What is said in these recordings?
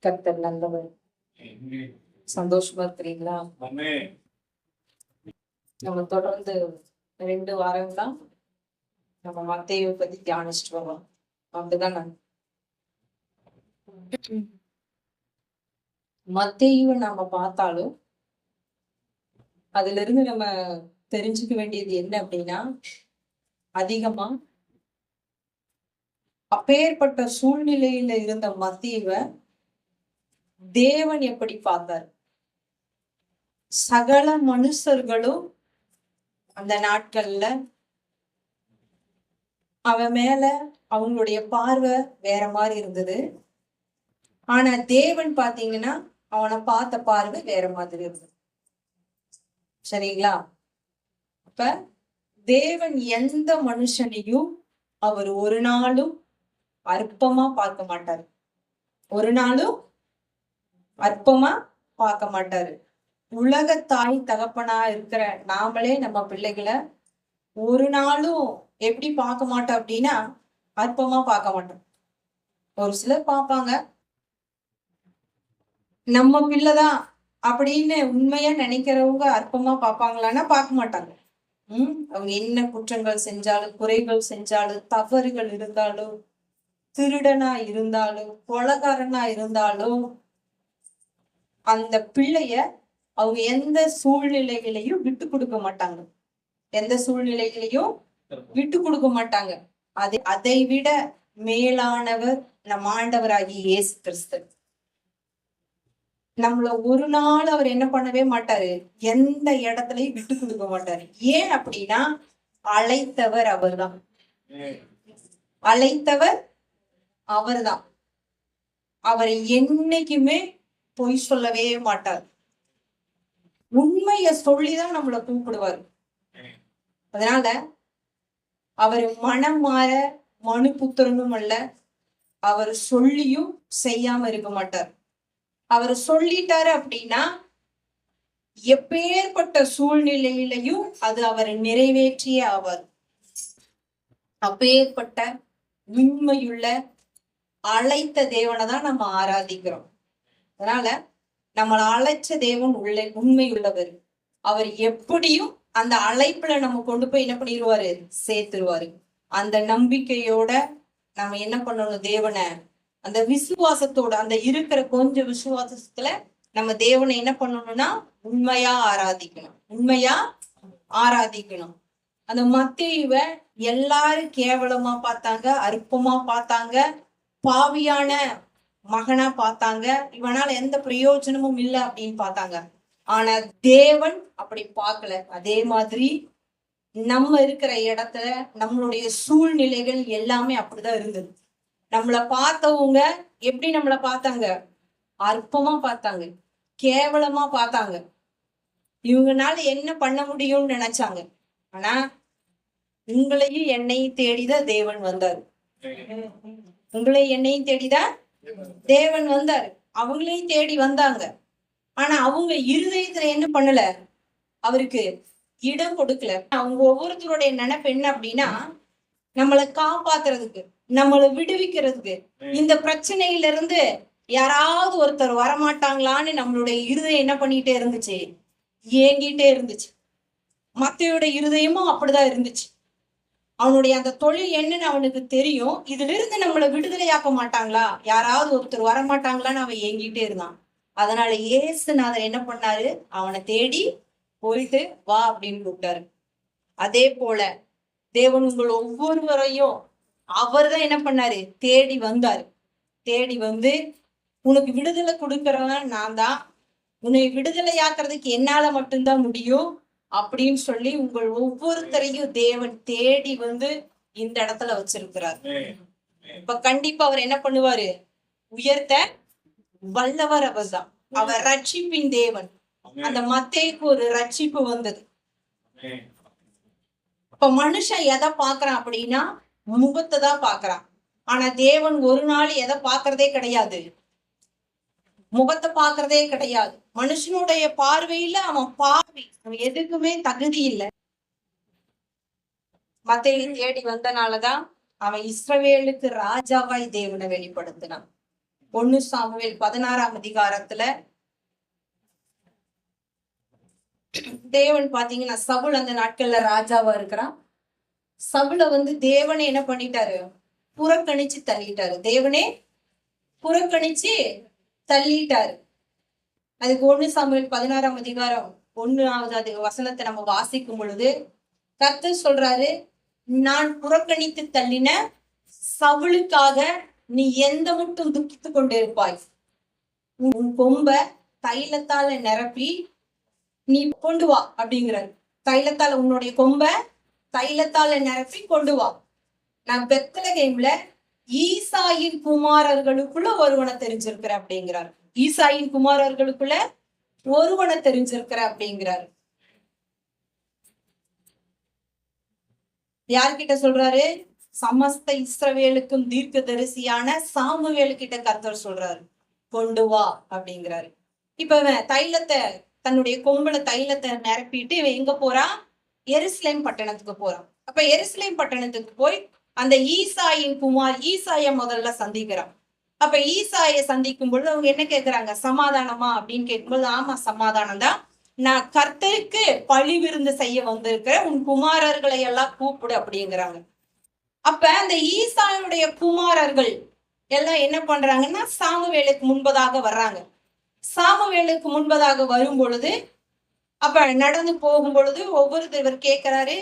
கர்த்தர் நல்லவர். சந்தோஷமா இருக்கிறீங்களா? நம்ம தொடர்ந்து 2 வாரம் தான் நம்ம மத்தேயுவை பத்தி தியானிச்சுட்டு வரோம். அப்படிதானே? மத்தேயுவை நாம பார்த்தாலும் அதுல இருந்து நம்ம தெரிஞ்சுக்க வேண்டியது என்ன அப்படின்னா, அதிகமா அப்பேற்பட்ட சூழ்நிலையில இருந்த மத்தேயுவை தேவன் எப்படி பார்த்தார்? சகல மனுஷர்களும் அந்த நாட்கள்ல அவன் மேல அவங்களுடைய பார்வை வேற மாதிரி இருந்தது. ஆனா தேவன் பாத்தீங்கன்னா அவனை பார்த்த பார்வை வேற மாதிரி இருந்தது. சரிங்களா? அப்ப தேவன் எந்த மனுஷனையும் அவர் ஒரு நாளும் அற்பமா பார்க்க மாட்டாரு. ஒரு நாளும் அற்பமா பார்க்க மாட்டாரு. உலக தாய் தகப்பனா இருக்கிற நாமளே நம்ம பிள்ளைகளை ஒரு நாளும் எப்படி பார்க்க மாட்டோம் அப்படின்னா அற்பமா பார்க்க மாட்டோம். ஒரு சிலர் பார்ப்பாங்க, நம்ம பிள்ளைதான் அப்படின்னு உண்மையா நினைக்கிறவங்க அற்பமா பார்ப்பாங்களான்னா பார்க்க மாட்டாங்க. அவங்க என்ன குற்றங்கள் செஞ்சாலும், குறைகள் செஞ்சாலும், தவறுகள் இருந்தாலும், திருடனா இருந்தாலும், கொலைகாரனா இருந்தாலும், அந்த பிள்ளைய அவங்க எந்த சூழ்நிலைகளையும் விட்டு கொடுக்க மாட்டாங்க. எந்த சூழ்நிலைகளையும் விட்டு கொடுக்க மாட்டாங்க. அதை விட மேலானவர் நம் ஆண்டவராகிய இயேசு கிறிஸ்து. நம்மள ஒரு நாள் அவர் என்ன பண்ணவே மாட்டாரு, எந்த இடத்துலயும் விட்டு கொடுக்க மாட்டாரு. ஏன் அப்படின்னா அழைத்தவர் அவர்தான். அழைத்தவர் அவர்தான். அவரை என்னைக்குமே பொய் சொல்லவே மாட்டார். உண்மைய சொல்லிதான் நம்மளை கூப்பிடுவார். அதனால அவர் மனம் மாற மனு புத்திரனும் அல்ல. அவர் சொல்லியும் செய்யாம இருக்க மாட்டார். அவர் சொல்லிட்டாரு அப்படின்னா எப்பேற்பட்ட சூழ்நிலையிலையும் அது அவரை நிறைவேற்றியே ஆவார். அப்பேற்பட்ட உண்மையுள்ள அழைத்த தேவனை தான் நம்ம ஆராதிக்கிறோம். அதனால நம்மளை அழைச்ச தேவன் உண்மையுள்ளவர். அவர் எப்படியும் அந்த அழைப்புல நம்ம கொண்டு போய் என்ன பண்ணிடுவாரு, சேர்த்துருவாரு. அந்த நம்பிக்கையோட நம்ம என்ன பண்ணணும், தேவனை அந்த விசுவாசத்தோட, அந்த இருக்கிற கொஞ்சம் விசுவாசத்துல நம்ம தேவனை என்ன பண்ணணும்னா உண்மையா ஆராதிக்கணும். உண்மையா ஆராதிக்கணும். அந்த மத்தேயுவை எல்லாரும் கேவலமா பார்த்தாங்க, அற்பமா பார்த்தாங்க, பாவியான மகனா பார்த்தாங்க, இவனால எந்த பிரயோஜனமும் இல்லை அப்படின்னு பார்த்தாங்க. ஆனா தேவன் அப்படி பார்க்கல. அதே மாதிரி நம்ம இருக்கிற இடத்துல நம்மளுடைய சூழ்நிலைகள் எல்லாமே அப்படிதான் இருந்தது. நம்மளை பார்த்தவங்க எப்படி நம்மளை பார்த்தாங்க, அற்பமா பார்த்தாங்க, கேவலமா பார்த்தாங்க. இவங்கனால என்ன பண்ண முடியும்னு நினைச்சாங்க. ஆனா உங்களையும் என்னையும் தேடிதான் தேவன் வந்தாரு. உங்களையும் என்னையும் தேடிதான் தேவன் வந்தாரு. அவங்களையும் தேடி வந்தாங்க. ஆனா அவங்க இருதயத்துல என்ன பண்ணல, அவருக்கு இடம் கொடுக்கல. அவங்க ஒவ்வொருத்தருடைய நினைப்பு என்ன அப்படின்னா, நம்மளை காப்பாத்துறதுக்கு, நம்மளை விடுவிக்கிறதுக்கு, இந்த பிரச்சனையில இருந்து யாராவது ஒருத்தர் வரமாட்டாங்களான்னு நம்மளுடைய இருதயம் என்ன பண்ணிட்டே இருந்துச்சு, ஏங்கிட்டே இருந்துச்சு. மத்தேயுவோட இருதயமும் அப்படிதான் இருந்துச்சு. அவனுடைய அந்த தொழில் என்னன்னு அவனுக்கு தெரியும். இதுல இருந்து நம்மளை விடுதலையாக்க மாட்டாங்களா, யாராவது ஒருத்தர் வரமாட்டாங்களான்னு அவன் ஏங்கிட்டே இருந்தான். அதனால இயேசுநாதர் என்ன பண்ணாரு, அவனை தேடி போயிட்டு வா அப்படின்னு கூப்பிட்டாரு. அதே போல தேவன் உங்கள் ஒவ்வொருவரையும் அவர் தான் என்ன பண்ணாரு, தேடி வந்தாரு. தேடி வந்து உனக்கு விடுதலை கொடுக்கறவன் நான் தான், உன்னை விடுதலையாக்குறதுக்கு என்னால மட்டும்தான் முடியும் அப்படின்னு சொல்லி உங்கள் ஒவ்வொருத்தரையும் தேவன் தேடி வந்து இந்த இடத்துல வச்சிருக்கிறார். இப்ப கண்டிப்பா அவர் என்ன பண்ணுவாரு, உயர்த்த வல்லவர் அவர் தான். அவர் ரட்சிப்பின் தேவன். அந்த மத்தேயுக்கு ஒரு ரட்சிப்பு வந்தது. இப்ப மனுஷன் எதை பாக்குறான் அப்படின்னா முகத்தை தான் பாக்குறான். ஆனா தேவன் ஒரு நாள் எதை பாக்குறதே கிடையாது, முகத்தை பாக்குறதே கிடையாது. மனுஷனுடைய பார்வையில அவன் பாவி, அவன் எதுக்குமே தகுதி இல்லை. மத்தேயு தேடி வந்தனாலதான் அவன் இஸ்ரவேலுக்கு ராஜாவாய் தேவனை வெளிப்படுத்தினான். 1 சாமுவேல் 16ஆம் அதிகாரத்துல தேவன் பாத்தீங்கன்னா சவுல் அந்த நாட்கள்ல ராஜாவா இருக்கிறான். சவுல தேவனே என்ன பண்ணிட்டாரு, புறக்கணிச்சு தள்ளிட்டாரு. தேவனே புறக்கணிச்சு தள்ளிட்டாரு. அதுக்கு 1 சாமுவேல் 16ஆம் அதிகாரம் 1வது வசனத்தை நம்ம வாசிக்கும் பொழுது கர்த்தர் சொல்றாரு, நான் புறக்கணித்து தள்ளின சவுலுக்காக நீ எந்த மட்டும் துக்கித்து கொண்டிருப்பாய். உன் கொம்ப தைலத்தால நிரப்பி நீ கொண்டு வா அப்படிங்கிறாரு. தைலத்தால உன்னுடைய கொம்ப தைலத்தால நிரப்பி கொண்டு வா. நான் பெத்லகேம்ல ஈசாயின் குமாரர்களுக்குள்ள ஒருவனை தெரிஞ்சிருக்கிற அப்படிங்கிறாரு. ஈசாயின் குமாரர்களுக்குள்ள ஒருவனை தெரிஞ்சிருக்கிற அப்படிங்கிறாரு. யார்கிட்ட சொல்றாரு? சமஸ்த இஸ்ரவேலுக்கும் தீர்க்க தரிசியான சாமுவேலு கிட்ட கர்த்தர் சொல்றாரு, கொண்டு வா அப்படிங்கிறாரு. இப்ப இவன் தைலத்தை, தன்னுடைய கொம்புல தைலத்தை நிரப்பிட்டு இவன் எங்க போறான்? எருசலேம் பட்டணத்துக்கு போறான். அப்ப எருசலேம் பட்டணத்துக்கு போய் அந்த ஈசாயின் குமார் ஈசாய முதல்ல சந்திக்கிறான். அப்ப ஈசாய சந்திக்கும் பொழுது அவங்க என்ன கேட்கிறாங்க? சமாதானமா அப்படின்னு கேட்கும்போது, ஆமா சமாதானம் தான், நான் கர்த்தருக்கு பழி விருந்து செய்ய வந்திருக்கிற உன் குமாரர்களை எல்லாம் கூப்பிடு அப்படிங்கிறாங்க. அப்ப அந்த ஈசாயுடைய குமாரர்கள் எல்லாம் என்ன பண்றாங்கன்னா சாமுவேலுக்கு முன்பதாக வர்றாங்க. சாமுவேலுக்கு முன்பதாக வரும் பொழுது அப்ப நடந்து போகும் பொழுது ஒவ்வொருத்தர் கேட்கிறாரு,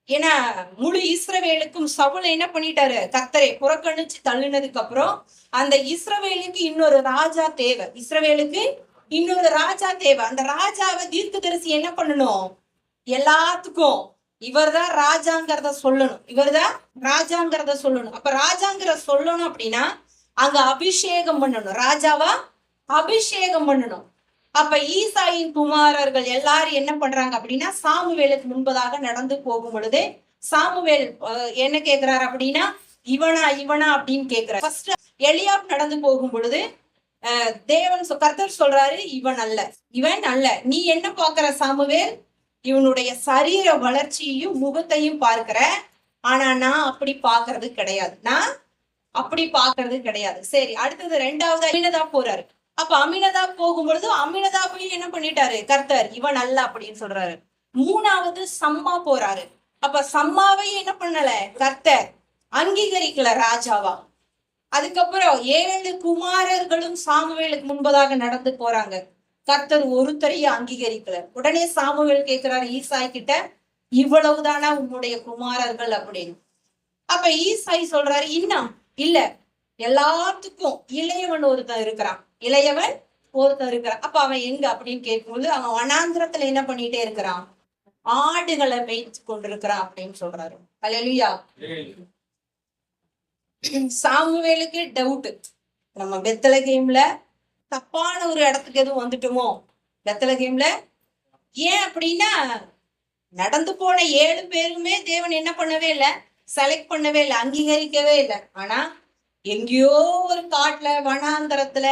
ஏன்னா முழு இஸ்ரவேலுக்கும் சவுல் என்ன பண்ணிட்டாரு, கர்த்தரை புறக்கணிச்சு தள்ளினதுக்கு அப்புறம் அந்த இஸ்ரவேலுக்கு இன்னொரு ராஜா தேவை. இஸ்ரவேலுக்கு இன்னொரு ராஜா தேவை. அந்த ராஜாவை தீர்க்கதரிசி என்ன பண்ணணும்? எல்லாத்துக்கும் இவர்தான் ராஜாங்கிறத சொல்லணும். இவர்தான் ராஜாங்கிறத சொல்லணும். அப்ப ராஜாங்கிற சொல்லணும் அப்படின்னா அங்க அபிஷேகம் பண்ணணும். ராஜாவா அபிஷேகம் பண்ணணும். அப்ப ஈசாயின் குமாரர்கள் எல்லாரும் என்ன பண்றாங்க அப்படின்னா சாமுவேலுக்கு முன்பதாக நடந்து போகும் பொழுது சாமுவேல் என்ன கேட்கிறாரு அப்படின்னா, இவனா இவனா அப்படின்னு கேட்கிறார். ஃபர்ஸ்ட் எலியாப் நடந்து போகும் பொழுது தேவன் கர்த்தர் சொல்றாரு, இவன் அல்ல, இவன் அல்ல. நீ என்ன பாக்குற சாமுவேல்? இவனுடைய சரீர வளர்ச்சியையும் முகத்தையும் பார்க்கிற. ஆனா நான் அப்படி பாக்குறது கிடையாது. நான் அப்படி பாக்குறது கிடையாது. சரி, அடுத்தது 2வது அமினதாப் போறாரு. அப்ப அமினதாப் போகும் பொழுது அமினதாபையும் என்ன பண்ணிட்டாரு கர்த்தர், இவன் அல்ல அப்படின்னு சொல்றாரு. 3வது சம்மா போறாரு. அப்ப சம்மாவையும் என்ன பண்ணல கர்த்தர் அங்கீகரிக்கல ராஜாவா. அதுக்கப்புறம் 7 குமாரர்களும் சாமுவேலுக்கு முன்பதாக நடந்து போறாங்க. கர்த்தர் ஒருத்தரையும் அங்கீகரிக்கல. உடனே சாமுவேல் கேட்கிறாரு ஈசாய் கிட்ட, இவ்வளவுதானா உன்னுடைய குமாரர்கள் அப்படின்னு. அப்ப ஈசாய் சொல்றாரு, இன்னும் இல்ல, எல்லாத்துக்கும் இளையவன் ஒருத்தன் இருக்கிறான், இளையவன் ஒருத்தன் இருக்கிறான். அப்ப அவன் எங்க அப்படின்னு கேட்கும்போது அவன் வனாந்திரத்துல என்ன பண்ணிட்டே இருக்கிறான், ஆடுகளை மேய்ச்சு கொண்டிருக்கிறான் அப்படின்னு சொல்றாரு. அல்லேலூயா. சாமுவேலுக்கு டவுட், நம்ம பெத்லகேம்ல தப்பான ஒரு இடத்துக்கு எதுவும் வந்துட்டோமோ பெத்லகேம்ல. ஏன் அப்படின்னா நடந்து போன 7 பேருமே தேவன் என்ன பண்ணவே இல்லை, செலக்ட் பண்ணவே இல்லை, அங்கீகரிக்கவே இல்லை. ஆனா எங்கேயோ ஒரு காட்டுல வனாந்தரத்துல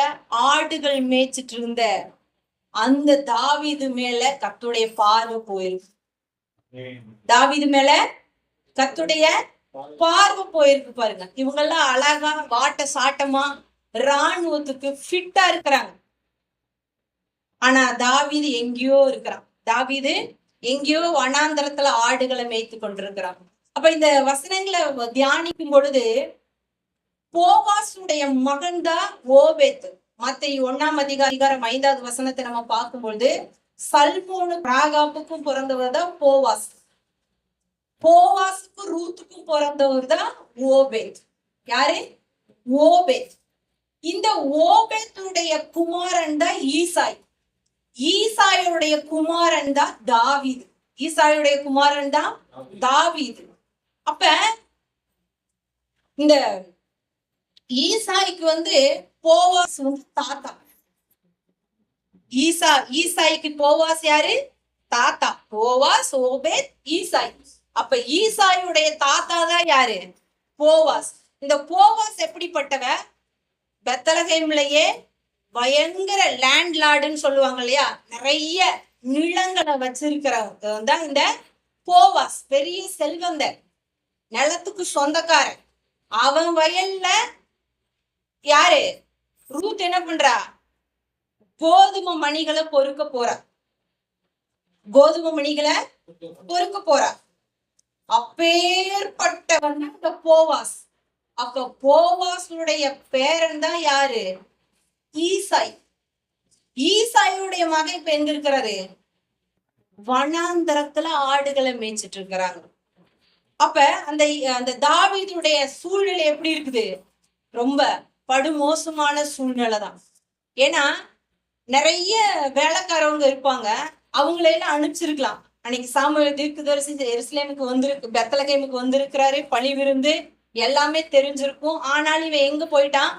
ஆடுகள் மேய்ச்சிட்டு இருந்த அந்த தாவீது மேல கர்த்தருடைய பார்வை போயிருக்கு. தாவீது மேல கர்த்தருடைய பார்வை போயிருக்கு பாருங்க. இவங்க எல்லாம் அழகா வாட்ட சாட்டமா ராணுவத்துக்கு ஃபிட்டா இருக்கிறாங்க. ஆனா தாவீது எங்கேயோ இருக்கிறான். தாவீது எங்கேயோ வனாந்தரத்துல ஆடுகளை மேய்த்து கொண்டிருக்கிறான். அப்ப இந்த வசனங்களை தியானிக்கும் பொழுது போவாசுடைய மகன் தான் ஓபேத். மத்தேயு 1ஆம் அதிகாரம் 5வது வசனத்தை நம்ம பார்க்கும் பொழுது சல்மோனு ராகாப்புக்கும் பிறந்தவர் தான் போவாஸ். போவாசுக்கும் ரூத்துக்கும் பிறந்தவர் தான் ஓபேத். யாரு? ஓபேத். இந்த ஓபேத்துடைய குமாரன் தான் ஈசாய். ஈசாயுடைய குமாரன் தான் தாவீது. ஈசாயுடைய குமாரன் தான் தாவீது. அப்ப இந்த ஈசாய்க்கு போவாஸ் தாத்தா. ஈசாய்க்கு போவாஸ் யாரு? தாத்தா. போவாஸ், ஓபேத், ஈசாய். அப்ப ஈசாயுடைய தாத்தா தான் யாரு? போவாஸ். இந்த போவாஸ் எப்படிப்பட்டவ? பெத்லகேம்லயே பயங்கர லேண்ட்லார்டுன்னு சொல்லுவாங்க இல்லையா, நிறைய நிலங்களை வச்சிருக்கிறவங்க தான் இந்த போவாஸ். பெரிய செல்வந்தர், நிலத்துக்கு சொந்தக்காரன். அவன் வயல்ல யாரு? ரூத் என்ன பண்றா? கோதுமை மணிகளை பொறுக்க போறா. கோதுமை மணிகளை பொறுக்க போறா. அப்பேற்பட்டவன் இந்த போவாஸ். அப்ப போவாசுடைய பேரன் தான் யாரு? ஈசாய். ஈசாயுடைய மகன் இப்ப எங்க இருக்கிறாரு? வனாந்தரத்துல ஆடுகளை மேய்ச்சிட்டு இருக்கிறாங்க. அப்ப அந்த அந்த தாவீதுடைய சூழ்நிலை எப்படி இருக்குது? ரொம்ப படுமோசமான சூழ்நிலை தான். ஏன்னா நிறைய வேலைக்காரவங்க இருப்பாங்க, அவங்களையெல்லாம் அனுப்பிச்சிருக்கலாம். அன்னைக்கு சாமுவேல் தீர்க்கதரிசி எருசலேமுக்கு வந்திருக்கு, பெத்லகேமுக்கு வந்திருக்கிறாரு, பழி விருந்து எல்லாமே தெரிஞ்சிருக்கும். ஆனாலும் இவன் எங்க போயிட்டான்?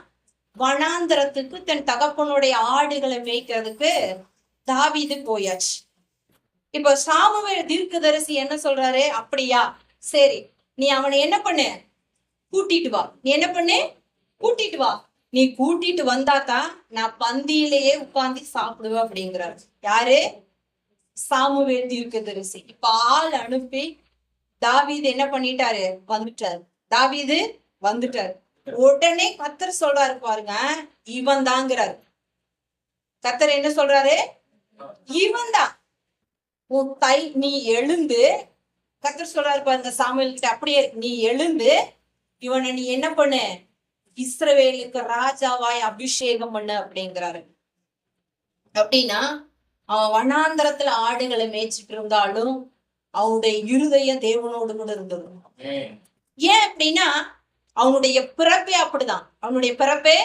வனாந்தரத்துக்கு தன் தகப்பனுடைய ஆடுகளை மேய்க்கிறதுக்கு தாவீது போயாச்சு. இப்ப சாமுவேல் தீர்க்கதரிசி என்ன சொல்றாரு? அப்படியா, சரி, நீ அவனை என்ன பண்ணு? கூட்டிட்டு வா. நீ என்ன பண்ணு? கூட்டிட்டு வா. நீ கூட்டிட்டு வந்தாதான் நான் பந்தியிலேயே உட்கார்ந்து சாப்பிடுவேன் அப்படிங்கிறாரு. யாரு? சாமுவேல் தீர்க்கதரிசி. இப்ப ஆள் அனுப்பி தாவீது என்ன பண்ணிட்டாரு? வந்துட்டாரு. தாவீது வந்துட்டாரு. உடனே கர்த்தர் சொல்றாரு பாருங்க, இவன் தாங்கிறாரு. கர்த்தர் என்ன சொல்றாரு? இவன் தான். உன் நீ எழுந்து, கர்த்தர் சொல்றாரு பாருங்க சாமுவேல் கிட்ட, அப்படியே நீ எழுந்து இவனை நீ என்ன பண்ணு? இஸ்ரவேலுக்கு ராஜாவாய் அபிஷேகம் பண்ணு அப்படிங்கிறாரு. அப்படின்னா அவன் வனாந்தரத்துல ஆடுகளை மேய்ச்சிட்டு இருந்தாலும் அவனுடைய இருதயம் தேவனோடு கூட இருந்தது. ஏன் அப்படின்னா அவனுடைய பிறப்பே அப்படிதான். அவனுடைய பிறப்பே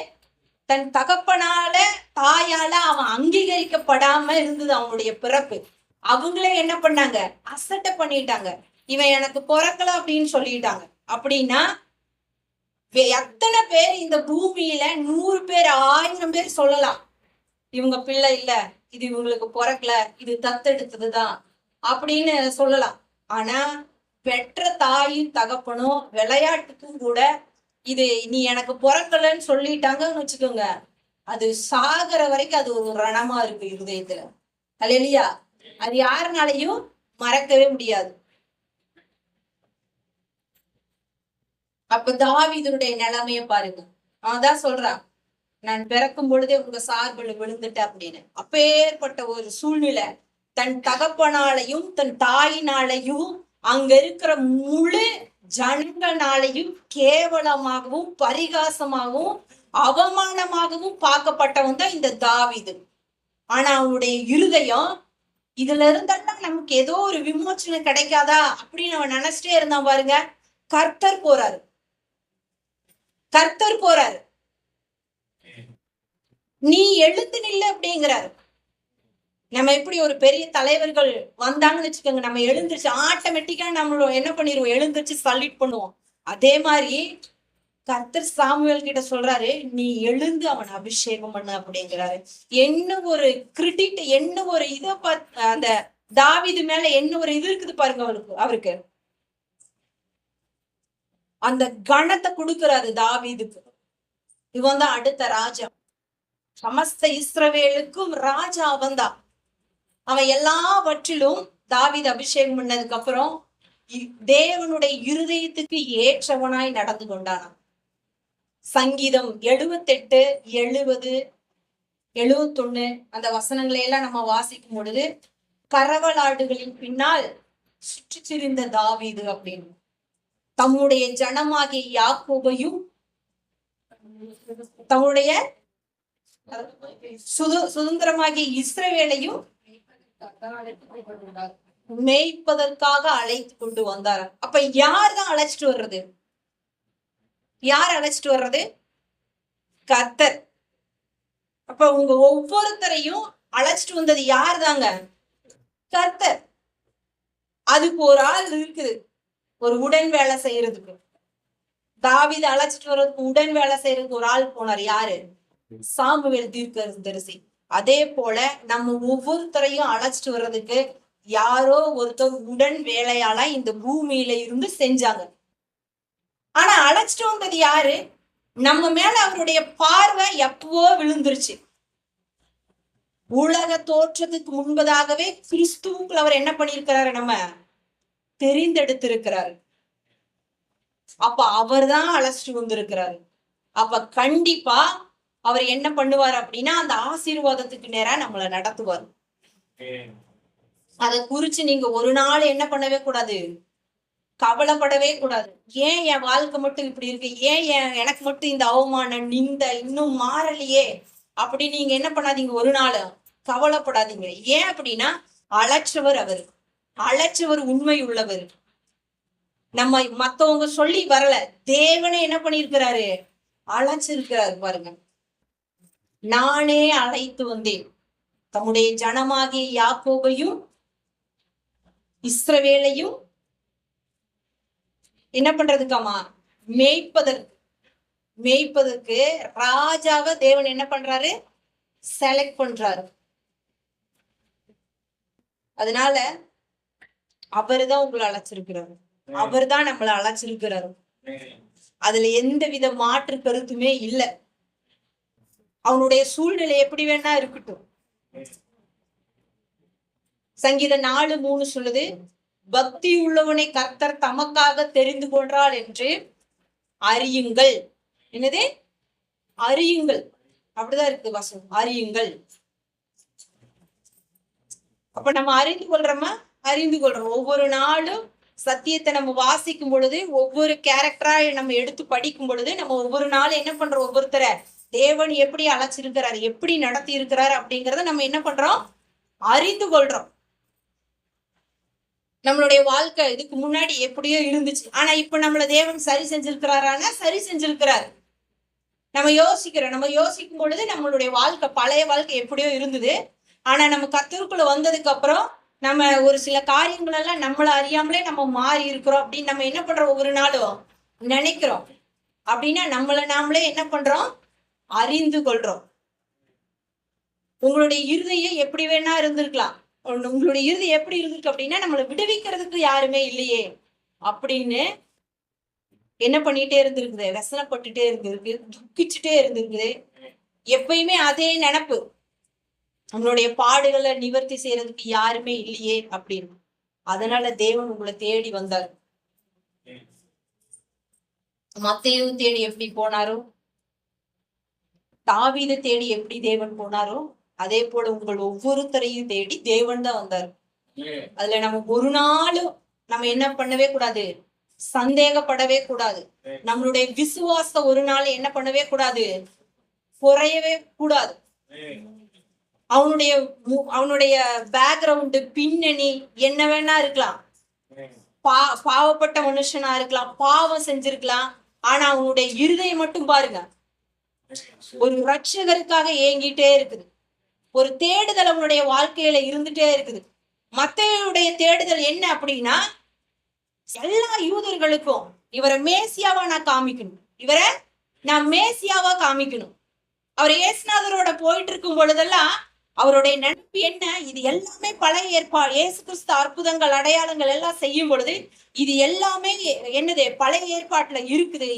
தன் தகப்பனால தாயால அவன் அங்கீகரிக்கப்படாம இருந்தது அவனுடைய பிறப்பு. அவங்களே என்ன பண்ணாங்க? அசட்டை பண்ணிட்டாங்க. இவன் எனக்கு பிறக்கல அப்படின்னு சொல்லிட்டாங்க. அப்படின்னா எத்தனை பேர் இந்த பூமியில 100 பேர் 1000 பேர் சொல்லலாம், இவங்க பிள்ளை இல்ல, இது இவங்களுக்கு பிறக்கல, இது தத்தெடுத்ததுதான் அப்படின்னு சொல்லலாம். ஆனா பெற்ற தாயும் தகப்பனும் விளையாட்டுக்கும் கூட இது நீ எனக்கு பிறக்கலன்னு சொல்லிட்டாங்கன்னு வச்சுக்கோங்க, அது சாகிற வரைக்கும் அது ஒரு ரணமா இருக்கு இருதயத்துல. அல்லேலூயா. அது யாருனாலையும் மறக்கவே முடியாது. அப்ப தாவீதுடைய நிலைமைய பாருங்க. அவன்தான் சொல்றான், நான் பிறக்கும் பொழுதே உங்க சார்பில் விழுந்துட்டேன் அப்படின்னு. அப்பேற்பட்ட ஒரு சூழ்நிலை தன் தகப்பனாலையும் தன் தாயினாலையும் அங்க இருக்கிற முழு ஜனங்களாலையும் கேவலமாகவும் பரிகாசமாகவும் அவமானமாகவும் பார்க்கப்பட்டவன் தான் இந்த தாவீது. ஆனா அவனுடைய இருதயம் இதுல இருந்தெல்லாம் நமக்கு ஏதோ ஒரு விமோச்சனை கிடைக்காதா அப்படின்னு அவன் நினைச்சிட்டே இருந்தான் பாருங்க. கர்த்தர் போறாரு, கர்த்தர் போறாரு, நீ எழுந்து நில்ல அப்படிங்கிறாரு. நம்ம எப்படி ஒரு பெரிய தலைவர்கள் வந்தாங்கன்னு வச்சுக்கோங்க, நம்ம எழுந்திருச்சு ஆட்டோமேட்டிக்கா நம்மள என்ன பண்ணிடுவோம்? எழுந்திருச்சு சல்யூட் பண்ணுவோம். அதே மாதிரி கர்த்தர் சாமுவேல் கிட்ட சொல்றாரு, நீ எழுந்து அவன் அபிஷேகம் பண்ணு அப்படிங்கிறாரு. என்ன ஒரு கிரெடிட், என்ன ஒரு இதை அந்த தாவீது மேல என்ன ஒரு இது இருக்குது பாருங்க அவருக்கு அந்த கணத்தை கொடுக்கிறாரு தாவீதுக்கு. இவன் தான் அடுத்த ராஜா, சமஸ்த இஸ்ரவேலுக்கும் ராஜா அவன் தான். அவன் எல்லாவற்றிலும் தாவீது அபிஷேகம் பண்ணதுக்கு அப்புறம் தேவனுடைய இருதயத்துக்கு ஏற்றவனாய் நடந்து கொண்டான். சங்கீதம் 78, 70, 71 அந்த வசனங்களை எல்லாம் நம்ம வாசிக்கும் பொழுது கரவலாடுகளின் பின்னால் சுற்றி திரிந்த தாவீது அப்படின்னு தம்முடைய ஜனமாகிய யாக்கோபையும் தம்முடைய சுதந்திரமாகிய இஸ்ரவேலையும் மேய்ப்பதற்காக அழைத்து கொண்டு வந்தார். அப்ப யார் தான் அழைச்சிட்டு வர்றது? யார் அழைச்சிட்டு வர்றது? கர்த்தர். அப்ப உங்க ஒவ்வொருத்தரையும் அழைச்சிட்டு வந்தது யார் தாங்க? கர்த்தர். அதுக்கு ஒரு ஆள் இருக்குது, ஒரு உடன் வேலை செய்யறதுக்கு. தாவீது அழைச்சிட்டு வர்றதுக்கு உடன் வேலை செய்யறதுக்கு ஒரு ஆள் போனார். யாரு? சாமுவேல் தீர்க்கதரிசி. அதே போல நம்ம ஒவ்வொருத்தரையும் அழைச்சிட்டு வர்றதுக்கு யாரோ ஒருத்தர் உடன் வேலையாளா இந்த பூமியில இருந்து செஞ்சாங்க. ஆனா அழைச்சிட்டு வந்தது யாரு? நம்ம மேல அவருடைய பார்வை எப்பவோ விழுந்துருச்சு. உலக தோற்றத்துக்கு முன்பதாகவே கிறிஸ்துவுக்குள் அவர் என்ன பண்ணிருக்கிறாரு? நம்ம தெரிந்தெடுத்திருக்கிறாரு. அப்ப அவர் தான் அழைச்சிட்டு வந்திருக்கிறாரு. அப்ப கண்டிப்பா அவர் என்ன பண்ணுவார் அப்படின்னா அந்த ஆசீர்வாதத்துக்கு நேரா நம்மளை நடத்துவார். அதை குறிச்சு நீங்க ஒரு நாள் என்ன பண்ணவே கூடாது, கவலைப்படவே கூடாது. ஏன் என் வாழ்க்கை மட்டும் இப்படி இருக்கு, ஏன் எனக்கு மட்டும் இந்த அவமானம் நிந்த இன்னும் மாறலையே அப்படி நீங்க என்ன பண்ணாதீங்க, ஒரு நாள் கவலைப்படாதீங்க. ஏன் அப்படின்னா அழைச்சவர் அவர், அழைச்சவர் உண்மை உள்ளவர். நம்ம மத்தவங்க சொல்லி வரல, தேவனே என்ன பண்ணிருக்கிறாரு, அழைச்சிருக்கிறாரு. பாருங்க, நானே அழைத்து வந்தேன் தம்முடைய ஜனமாகிய யாக்கோபையும் இஸ்ரவேலையும் என்ன பண்றதுக்காமா, மேய்ப்பதற்கு ராஜாவை தேவன் என்ன பண்றாரு, செலக்ட் பண்றாரு. அதனால அவருதான் உங்களை அழைச்சிருக்கிறாரு, அவர்தான் நம்மளை அழைச்சிருக்கிறாரு. அதுல எந்த வித மாற்று கருத்துமே இல்லை. அவனுடைய சூழ்நிலை எப்படி வேணா இருக்கட்டும். சங்கீதம் 4:3 சொல்லுது, பக்தி உள்ளவனை கர்த்தர் தமக்காக தெரிந்து கொண்டாள் என்று அறியுங்கள். என்னது, அறியுங்கள், அப்படிதான் இருக்கு வசனம், அறியுங்கள். அப்ப நம்ம அறிந்து கொள்றோம். ஒவ்வொரு நாளும் சத்தியத்தை நம்ம வாசிக்கும் பொழுது, ஒவ்வொரு கேரக்டரா நம்ம எடுத்து படிக்கும் பொழுது, நம்ம ஒவ்வொரு நாளும் என்ன பண்றோம், ஒவ்வொருத்தரை தேவன் எப்படி அழைச்சிருக்கிறார், எப்படி நடத்தி இருக்கிறார் அப்படிங்கறத நம்ம என்ன பண்றோம், அறிந்து கொள்றோம். நம்மளுடைய வாழ்க்கை இதுக்கு முன்னாடி எப்படியோ இருந்துச்சு, ஆனா இப்ப நம்மள தேவன் சரி செஞ்சிருக்கிறாரானா சரி செஞ்சிருக்கிறார். நம்ம யோசிக்கும் பொழுது நம்மளுடைய வாழ்க்கை, பழைய வாழ்க்கை எப்படியோ இருந்தது, ஆனா நம்ம கர்த்தருக்குள்ள வந்ததுக்கு அப்புறம் நம்ம ஒரு சில காரியங்கள் எல்லாம் நம்மள அறியாமலே நம்ம மாறி இருக்கிறோம் அப்படின்னு நம்ம என்ன பண்றோம், ஒவ்வொரு நாளும் நினைக்கிறோம். அப்படின்னா நம்மள நாமளே என்ன பண்றோம், அறிந்து கொள்றோம். உங்களுடைய இருதயம் எப்படி வேணா இருந்திருக்கலாம், உங்களுடைய இருதயம் எப்படி இருந்திருக்கு அப்படின்னா நம்மளை விடுவிக்கிறதுக்கு யாருமே இல்லையே அப்படின்னு என்ன பண்ணிட்டே இருந்திருக்குது, ரசனப்பட்டுட்டே இருந்திருக்கு, துக்கிச்சுட்டே இருந்திருக்குது. எப்பயுமே அதே நினப்பு, நம்மளுடைய பாடுகளை நிவர்த்தி செய்யறதுக்கு யாருமே இல்லையே அப்படின்னு. அதனால தேவன் உங்களை தேடி வந்தார். மத்தேயு தேடி எப்படி போனாரோ, தாவீதை தேடி எப்படி தேவன் போனாரோ, அதே போல உங்கள் ஒவ்வொருத்தரையும் தேடி தேவன் தான் வந்தார். அதுல நம்ம ஒரு நாளும் நம்ம என்ன பண்ணவே கூடாது, சந்தேகப்படவே கூடாது. நம்மளுடைய விசுவாசம் ஒரு நாள் என்ன பண்ணவே கூடாது, குறையவே கூடாது. அவனுடைய பேக்ரவுண்டு, பின்னணி என்ன வேணா இருக்கலாம், பாவப்பட்ட மனுஷனா இருக்கலாம், பாவம் செஞ்சிருக்கலாம், ஆனா அவனுடைய இருதயம் மட்டும் பாருங்க, ஒரு ரட்சகருக்காக ஏங்கிட்டே இருக்குது. ஒரு தேடுதல் அவனுடைய வாழ்க்கையில இருந்துட்டே இருக்குது. மத்தேயுடைய தேடுதல் என்ன அப்படின்னா, எல்லா யூதர்களுக்கும் இவரை மேசியாவா நான் காமிக்கணும், இவரை நான் மேசியாவா காமிக்கணும். அவர் இயேசுநாதரோட போயிட்டு இருக்கும் பொழுதெல்லாம் அவருடைய நினைப்பு என்ன, இது எல்லாமே பழைய ஏற்பாடு, இயேசு கிறிஸ்து அற்புதங்கள் அடையாளங்கள் எல்லாம் செய்யும் பொழுது இது எல்லாமே என்னது, பழைய ஏற்பாட்டுல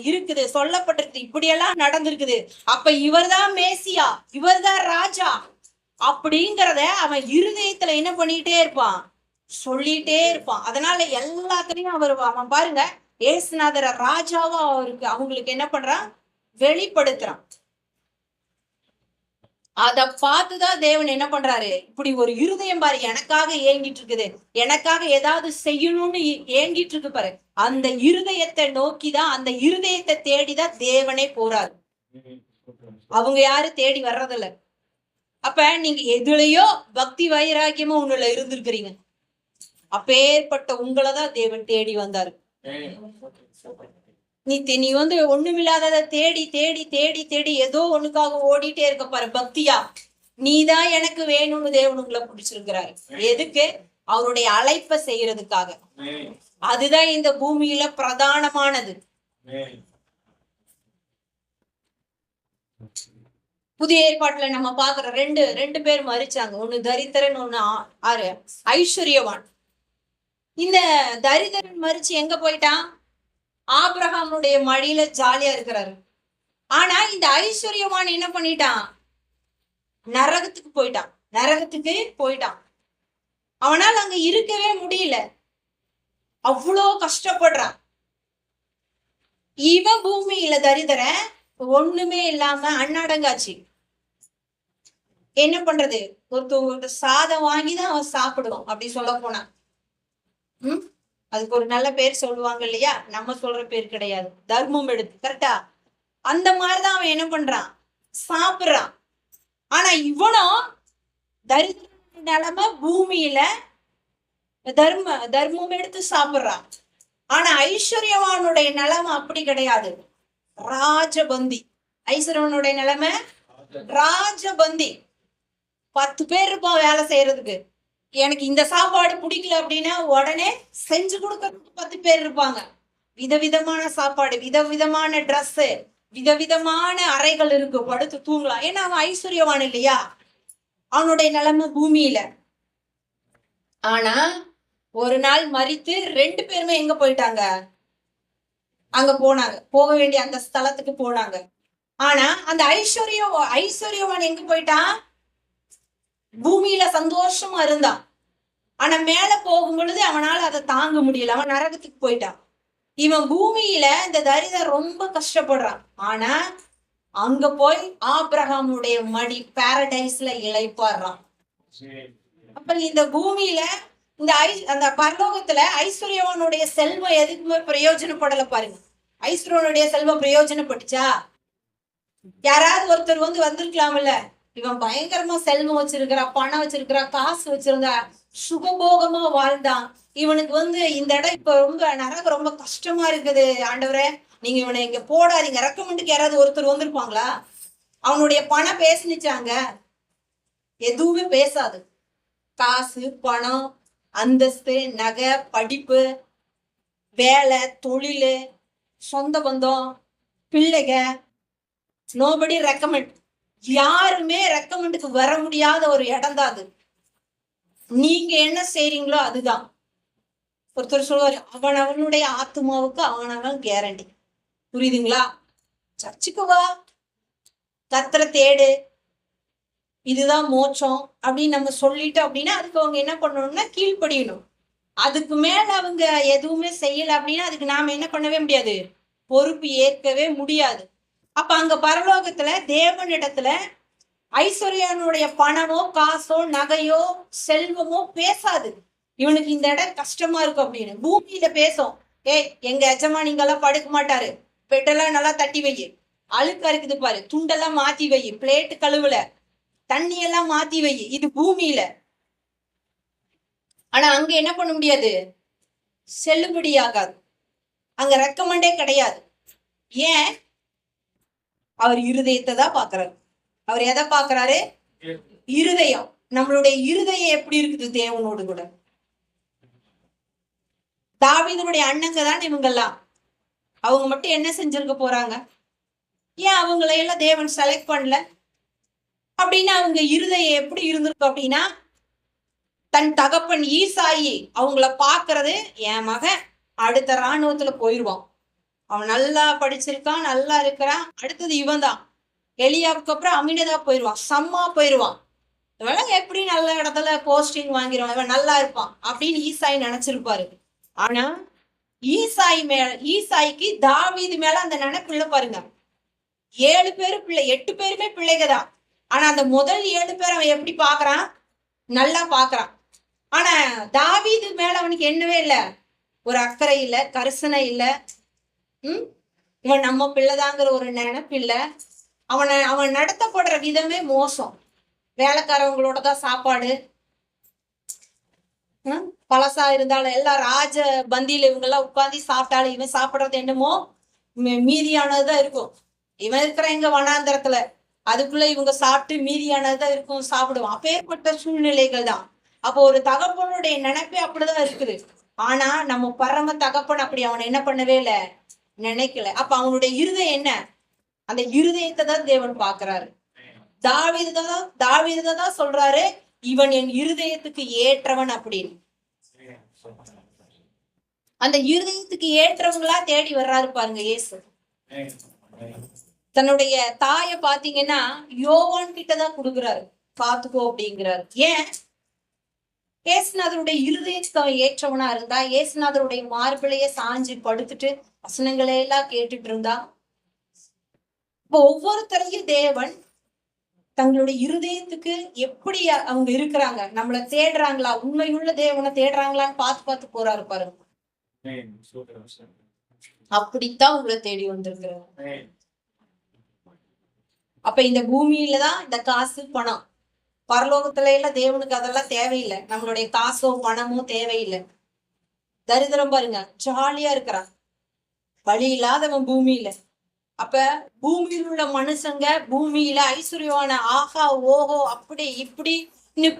இருக்குது சொல்லப்பட்டிருக்கு, இப்படியெல்லாம் நடந்திருக்குது. அப்ப இவர்தான் மேசியா, இவர்தான் ராஜா அப்படிங்கிறத அவன் இருதயத்துல என்ன பண்ணிட்டே இருப்பான், சொல்லிட்டே இருப்பான். அதனால எல்லாத்துலயும் அவன் பாருங்க, இயேசுநாதர ராஜாவா அவங்களுக்கு என்ன பண்றான், வெளிப்படுத்துறான். அத பார்த்துதான் தேவன் என்ன பண்றாரு, இப்படி ஒரு இருதயம் பாரு எனக்காக ஏங்கிட்டு இருக்குது, எனக்காக ஏதாவது செய்யணும்னு ஏங்கிட்டு இருக்கு பாரு, அந்த இருதயத்தை நோக்கிதான், அந்த இருதயத்தை தேடிதான் தேவனே போறாரு. அவங்க யாரும் தேடி வர்றதில்ல. அப்ப நீங்க எதுலயோ பக்தி வைராக்கியமா உன்னுல இருந்திருக்கிறீங்க, அப்பேற்பட்ட உங்களைதான் தேவன் தேடி வந்தாரு. நீ ஒண்ணுமில்லாதத தேடி தேடி தேடி தேடி ஏதோ ஒண்ணுக்காக ஓடிட்டே இருக்க பாரு பக்தியா, நீதான் எனக்கு வேணும்னு தேவன் உங்களை பிடிச்சிருக்கிறாரு. எதுக்கு, அவருடைய அழைப்பை செய்யறதுக்காக. அதுதான் இந்த பூமியில பிரதானமானது. புதிய ஏற்பாட்டுல நம்ம பாக்குற ரெண்டு பேர் மறிச்சாங்க, ஒண்ணு தரித்திரன், ஒண்ணு ஐஸ்வர்யவான். இந்த தரித்திரன் மறிச்சு எங்க போயிட்டான், ஆபிரகாமுடைய மடியில ஜாலியா இருக்கிறாரு. ஆனா இந்த ஐஸ்வர்யவான் என்ன பண்ணிட்டான், நரகத்துக்கு போயிட்டான். அவனால் அங்க இருக்கவே முடியல, அவ்வளோ கஷ்டப்படுறான். இவன் பூமியில தரித்திரன், ஒண்ணுமே இல்லாம அன்னாடங்காச்சு. என்ன பண்றது? ஒருத்தவங்க சாதம் வாங்கிதான் அவன் சாப்பிடுவான். அப்படி சொல்ல போனா அதுக்கு ஒரு நல்ல பேர் சொல்லுவாங்க இல்லையா? நம்ம சொல்ற பேர் கிடையாது, தர்மம் எடுத்து. கரெக்டா? அந்த மாதிரிதான் அவன் என்ன பண்றான், சாப்பிடுறான். ஆனா இவனும் தரித்திர நிலைமை, பூமியில தர்மம் எடுத்து சாப்பிடுறான். ஆனா ஐஸ்வர்யவானுடைய நிலைமை அப்படி கிடையாது, ராஜபந்தி. ஐஸ்வர்யவனுடைய நிலைமை ராஜபந்தி. 10 பேர் இருப்பான் வேலை செய்யறதுக்கு. எனக்கு இந்த சாப்பாடு பிடிக்கல அப்படின்னா உடனே செஞ்சு கொடுக்கறதுக்கு 10 பேர் இருப்பாங்க. விதவிதமான சாப்பாடு, விதவிதமான ட்ரெஸ், விதவிதமான அறைகள் இருக்கு, படுத்து தூங்கலாம். ஏன்னா அவன் ஐஸ்வர்யவான் இல்லையா? அவனுடைய நிலைமை பூமியில. ஆனா ஒரு நாள் மறித்து 2 பேருமே எங்க போயிட்டாங்க? அங்க போனாங்க, போக வேண்டிய அந்த ஸ்தலத்துக்கு போனாங்க. ஆனா அந்த ஐஸ்வர்யவான் எங்க போயிட்டான்? பூமியில சந்தோஷமா இருந்தான். ஆனா மேல போகும் பொழுது அவனால அதை தாங்க முடியல, அவன் நரகத்துக்கு போயிட்டான். இவன் பூமியில இந்த தரிதர் ரொம்ப கஷ்டப்படுறான். ஆனா அங்க போய் ஆபிரகாமுடைய மடி பாரடைஸ்ல இளைப்பாடுறான். அப்ப இந்த பூமியில இந்த அந்த பரலோகத்துல ஐஸ்வர்யவனுடைய செல்வம் எதுக்குமே பிரயோஜனப்படல பாருங்க. ஐஸ்வர்யனுடைய செல்வம் பிரயோஜனப்பட்டுச்சா? யாராவது ஒருத்தர் வந்திருக்கலாம்ல, இவன் பயங்கரமா செல்வம் வச்சிருக்கிறான், பணம் வச்சிருக்கிறான், காசு வச்சிருந்தா, சுகபோகமா வாழ்ந்தான், இவனுக்கு இந்த இடம் இப்ப ரொம்ப நரகம், ரொம்ப கஷ்டமா இருக்குது ஆண்டவரே, நீங்க இவனை இங்க போடாதீங்க, ரெக்கமெண்டுக்கு யாராவது ஒருத்தர் வந்திருப்பாங்களா? அவனுடைய பணம் பேசினுச்சாங்க? எதுவுமே பேசாது. காசு, பணம், அந்தஸ்து, நகை, படிப்பு, வேலை, தொழில், சொந்த பந்தம், பிள்ளைக, நோபடி ரெக்கமெண்ட். யாருமே ரெக்கமெண்டுக்கு வர முடியாத ஒரு இடம் தான் அது. நீங்க என்ன செய்றீங்களோ அதுதான். ஒருத்தர் சொல்லுவாரு, அவனுடைய ஆத்மாவுக்கு அவனவன் கேரண்டி. புரியுதுங்களா? சர்ச்சுக்கு வா, கர்த்தரை தேடு, இதுதான் மோட்சம் அப்படின்னு நம்ம சொல்லிட்டோம் அப்படின்னா அதுக்கு அவங்க என்ன பண்ணணும்னா கீழ்ப்படியணும். அதுக்கு மேல அவங்க எதுவுமே செய்யல அப்படின்னா அதுக்கு நாம என்ன பண்ணவே முடியாது, பொறுப்பு ஏற்கவே முடியாது. அப்ப அங்க பரலோகத்துல தேவனிடத்துல ஐஸ்வர்யனுடைய பணமோ, காசோ, நகையோ, செல்வமோ பேசாது. இவனுக்கு இந்த இடம் கஷ்டமா இருக்கும் அப்படின்னு. பூமியில பேசும், எங்க எஜமானிங்கெல்லாம் படுக்க மாட்டாரு, பெட்டெல்லாம் நல்லா தட்டி வை, அழுக்கா இருக்குது பாரு, துண்டெல்லாம் மாத்தி வை, பிளேட்டு கழுவுல, தண்ணி எல்லாம் மாத்தி வை. இது பூமியில. ஆனா அங்க என்ன பண்ண முடியாது, செல்லுபடியாகாது. அங்க ரெக்கமெண்டே கிடையாது. ஏன்? அவர் இருதயத்தை தான் பாக்குறாரு. அவர் எதை பாக்குறாரு? இருதயம். நம்மளுடைய இருதயம் எப்படி இருக்குது தேவனோடு கூட? தாவீதுடைய அண்ணங்க தான் இவங்கெல்லாம். அவங்க மட்டும் என்ன செஞ்சிருக்க போறாங்க? ஏன் அவங்களையெல்லாம் தேவன் செலக்ட் பண்ணல? அப்படின்னா அவங்க இருதயம் எப்படி இருந்திருக்கு அப்படின்னா, தன் தகப்பன் ஈசாயி அவங்கள பாக்குறது, என் மகன் அடுத்த இராணுவத்துல போயிடுவான், அவன் நல்லா படிச்சிருக்கான், நல்லா இருக்கிறான், அடுத்தது இவன் தான், எலியாவுக்கு அப்புறம் அமினதா போயிடுவான், சம்மா போயிடுவான், இவன் எப்படி நல்ல இடத்துல போஸ்டிங் வாங்கிடுவான், இவன் நல்லா இருப்பான் அப்படின்னு ஈசாய் நினைச்சிருப்பாரு. ஆனா ஈசாய்க்கு தாவீது மேல அந்த நினைப்பு இல்ல பாருங்க. 7 பேரு பிள்ளை, 8 பேருமே பிள்ளைகதான். ஆனா அந்த முதல் 7 பேர் அவன் எப்படி பாக்குறான்? நல்லா பாக்குறான். ஆனா தாவீது மேல அவனுக்கு என்னவே இல்லை, ஒரு அக்கறை இல்லை, கரிசனை இல்லை. இவன் நம்ம பிள்ளைதாங்கிற ஒரு நினைப்பு இல்லை. அவன் நடத்தப்படுற விதமே மோசம். வேலைக்காரவங்களோட தான் சாப்பாடு, பழசா இருந்தாலும் எல்லாம் ராஜ பந்தியில இவங்க எல்லாம் உட்காந்து சாப்பிட்டாலும் இவன் சாப்பிடுறது என்னமோ மீதியானதுதான் இருக்கும். இவன் இருக்கிற எங்க வனாந்தரத்துல, அதுக்குள்ள இவங்க சாப்பிட்டு மீதியானதுதான் இருக்கும், சாப்பிடுவான். அப்பேற்பட்ட சூழ்நிலைகள் தான். அப்போ ஒரு தகப்பனுடைய நினைப்பே அப்படிதான் இருக்குது. ஆனா நம்ம பரம தகப்பன் அப்படி அவனை என்ன பண்ணவே இல்லை, நினைக்கல. அப்ப அவனுடைய இருதயம் என்ன? அந்த இருதயத்தை தான் தேவன் பாக்குறாரு. தாவீதுதான் சொல்றாரு, இவன் என் இருதயத்துக்கு ஏற்றவன் அப்படின்னு. அந்த இருதயத்துக்கு ஏற்றவங்களா தேடி வர்றாரு பாருங்க இயேசு. தன்னுடைய தாய பாத்தீங்கன்னா யோவான் கிட்டதான் கொடுக்குறாரு, பாத்துக்கோ அப்படிங்கிறாரு. ஏன்? இயேசுநாதருடைய இருதயத்துக்கு ஏற்றவனா இருந்தா, இயேசுநாதருடைய மார்பிளையே சாஞ்சு படுத்துட்டு வசனங்களை எல்லாம் கேட்டுட்டு இருந்தா, இப்போ ஒவ்வொருத்தரையும் தேவன் தங்களுடைய இருதயத்துக்கு எப்படி அவங்க இருக்கிறாங்க, நம்மள தேடுறாங்களா, உண்மையுள்ள தேவனை தேடுறாங்களான்னு பார்த்து பார்த்து போறாரு பாருங்க. அப்படித்தான் உங்களை தேடி வந்திருக்கிறாங்க. அப்ப இந்த பூமியில தான் இந்த காசு பணம், பரலோகத்துல எல்லாம் தேவனுக்கு அதெல்லாம் தேவையில்லை. நம்மளுடைய காசோ பணமோ தேவையில்லை. தரித்திரம் பாருங்க, ஜாலியா இருக்கிறான், வழி இல்லாதவன் பூமியில. அப்ப பூமியில் உள்ள மனுஷங்க பூமியில ஐஸ்வர்யமான ஆஹா ஓஹோ அப்படி இப்படி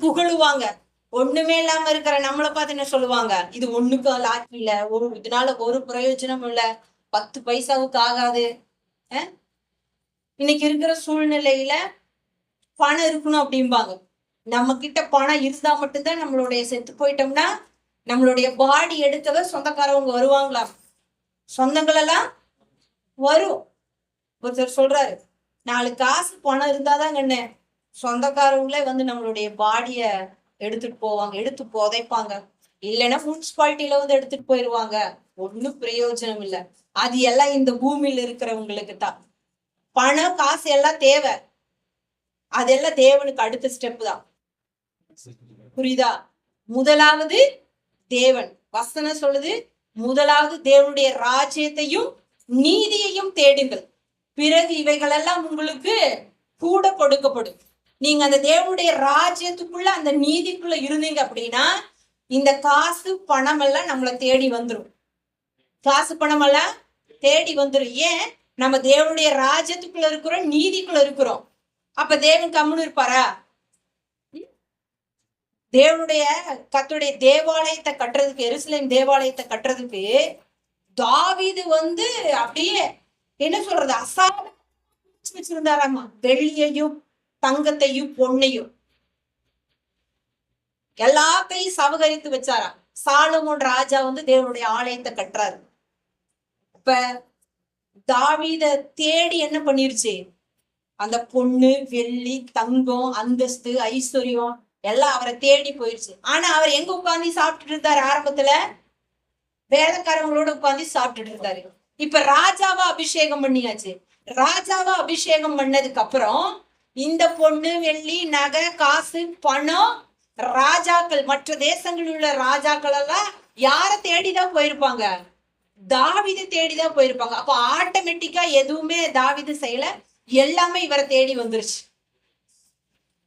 புகழுவாங்க. ஒண்ணுமே இல்லாம இருக்கிற நம்மளை பார்த்து என்ன சொல்லுவாங்க, இது ஒண்ணுக்கு லாக்கி இல்ல, இதனால ஒரு பிரயோஜனம் இல்ல, 10 பைசாவுக்கு ஆகாது. இன்னைக்கு இருக்கிற சூழ்நிலையில பணம் இருக்கணும் அப்படிம்பாங்க. நம்ம கிட்ட பணம் இருந்தா மட்டும்தான் நம்மளுடைய செத்து போயிட்டோம்னா நம்மளுடைய பாடி எடுத்தவ சொந்தக்காரவங்க வருவாங்களா, சொந்தங்கள் எல்லாம் வரும். ஒருத்தர் சொல்றாரு, 4 காசு பணம் இருந்தாதான் கண்ணு சொந்தக்காரங்களே வந்து நம்மளுடைய பாடிய எடுத்துட்டு போவாங்க, எடுத்து புதைப்பாங்க. இல்லைன்னா முனிசிபாலிட்டியில வந்து எடுத்துட்டு போயிருவாங்க. ஒன்னும் பிரயோஜனம் இல்லை. அது எல்லாம் இந்த பூமியில இருக்கிறவங்களுக்கு தான். பணம் காசு எல்லாம் தேவை, அதெல்லாம் தேவனுக்கு அடுத்த ஸ்டெப் தான். புரியுதா? முதலாவது தேவன், வசனம் சொல்லுது, முதலாவது தேவனுடைய ராஜ்யத்தையும் நீதியையும் தேடுங்கள், பிறகு இவைகளெல்லாம் உங்களுக்கு கூட கொடுக்கப்படும். நீங்க அந்த தேவனுடைய ராஜ்யத்துக்குள்ள அந்த நீதிக்குள்ள இருந்தீங்க அப்படின்னா இந்த காசு பணம் எல்லாம் நம்மளை தேடி வந்துடும். காசு பணம் எல்லாம் தேடி வந்துடும். ஏன்? நம்ம தேவனுடைய ராஜ்யத்துக்குள்ள இருக்கிறோம், நீதிக்குள்ள இருக்கிறோம். அப்ப தேவன் கம்முன்னு இருப்பாரா? தேவனுடைய கர்த்தருடைய தேவாலயத்தை கட்டுறதுக்கு, எருசலேம் தேவாலயத்தை கட்டுறதுக்கு தாவீது வந்து அப்படியே என்ன சொல்றது, அசாத வச்சிருந்தாராமா. வெள்ளியையும் தங்கத்தையும் பொன்னையும் எல்லாத்தையும் சவகரித்து வச்சாராம். சாலமோன் ராஜா வந்து தேவனுடைய ஆலயத்தை கட்டுறாரு. இப்ப தாவீத தேடி என்ன பண்ணிருச்சு, அந்த பொண்ணு வெள்ளி தங்கம் அந்தஸ்து ஐஸ்வர்யம் எல்லாம் அவரை தேடி போயிருச்சு. ஆனா அவர் எங்க உட்காந்து சாப்பிட்டுட்டு இருந்தாரு? ஆரம்பத்துல வேலைக்காரங்களோட உட்காந்து சாப்பிட்டுட்டு இருந்தாரு. இப்ப ராஜாவா அபிஷேகம் பண்ணியாச்சு. ராஜாவா அபிஷேகம் பண்ணதுக்கு அப்புறம் இந்த பொண்ணு வெள்ளி நகை காசு பணம், ராஜாக்கள், மற்ற தேசங்களில் உள்ள ராஜாக்கள் எல்லாம் யார தேடிதான் போயிருப்பாங்க? தாவீது தேடிதான் போயிருப்பாங்க. அப்ப ஆட்டோமேட்டிக்கா எதுவுமே தாவீது செய்யல, எல்லாமே இவரை தேடி வந்துருச்சு.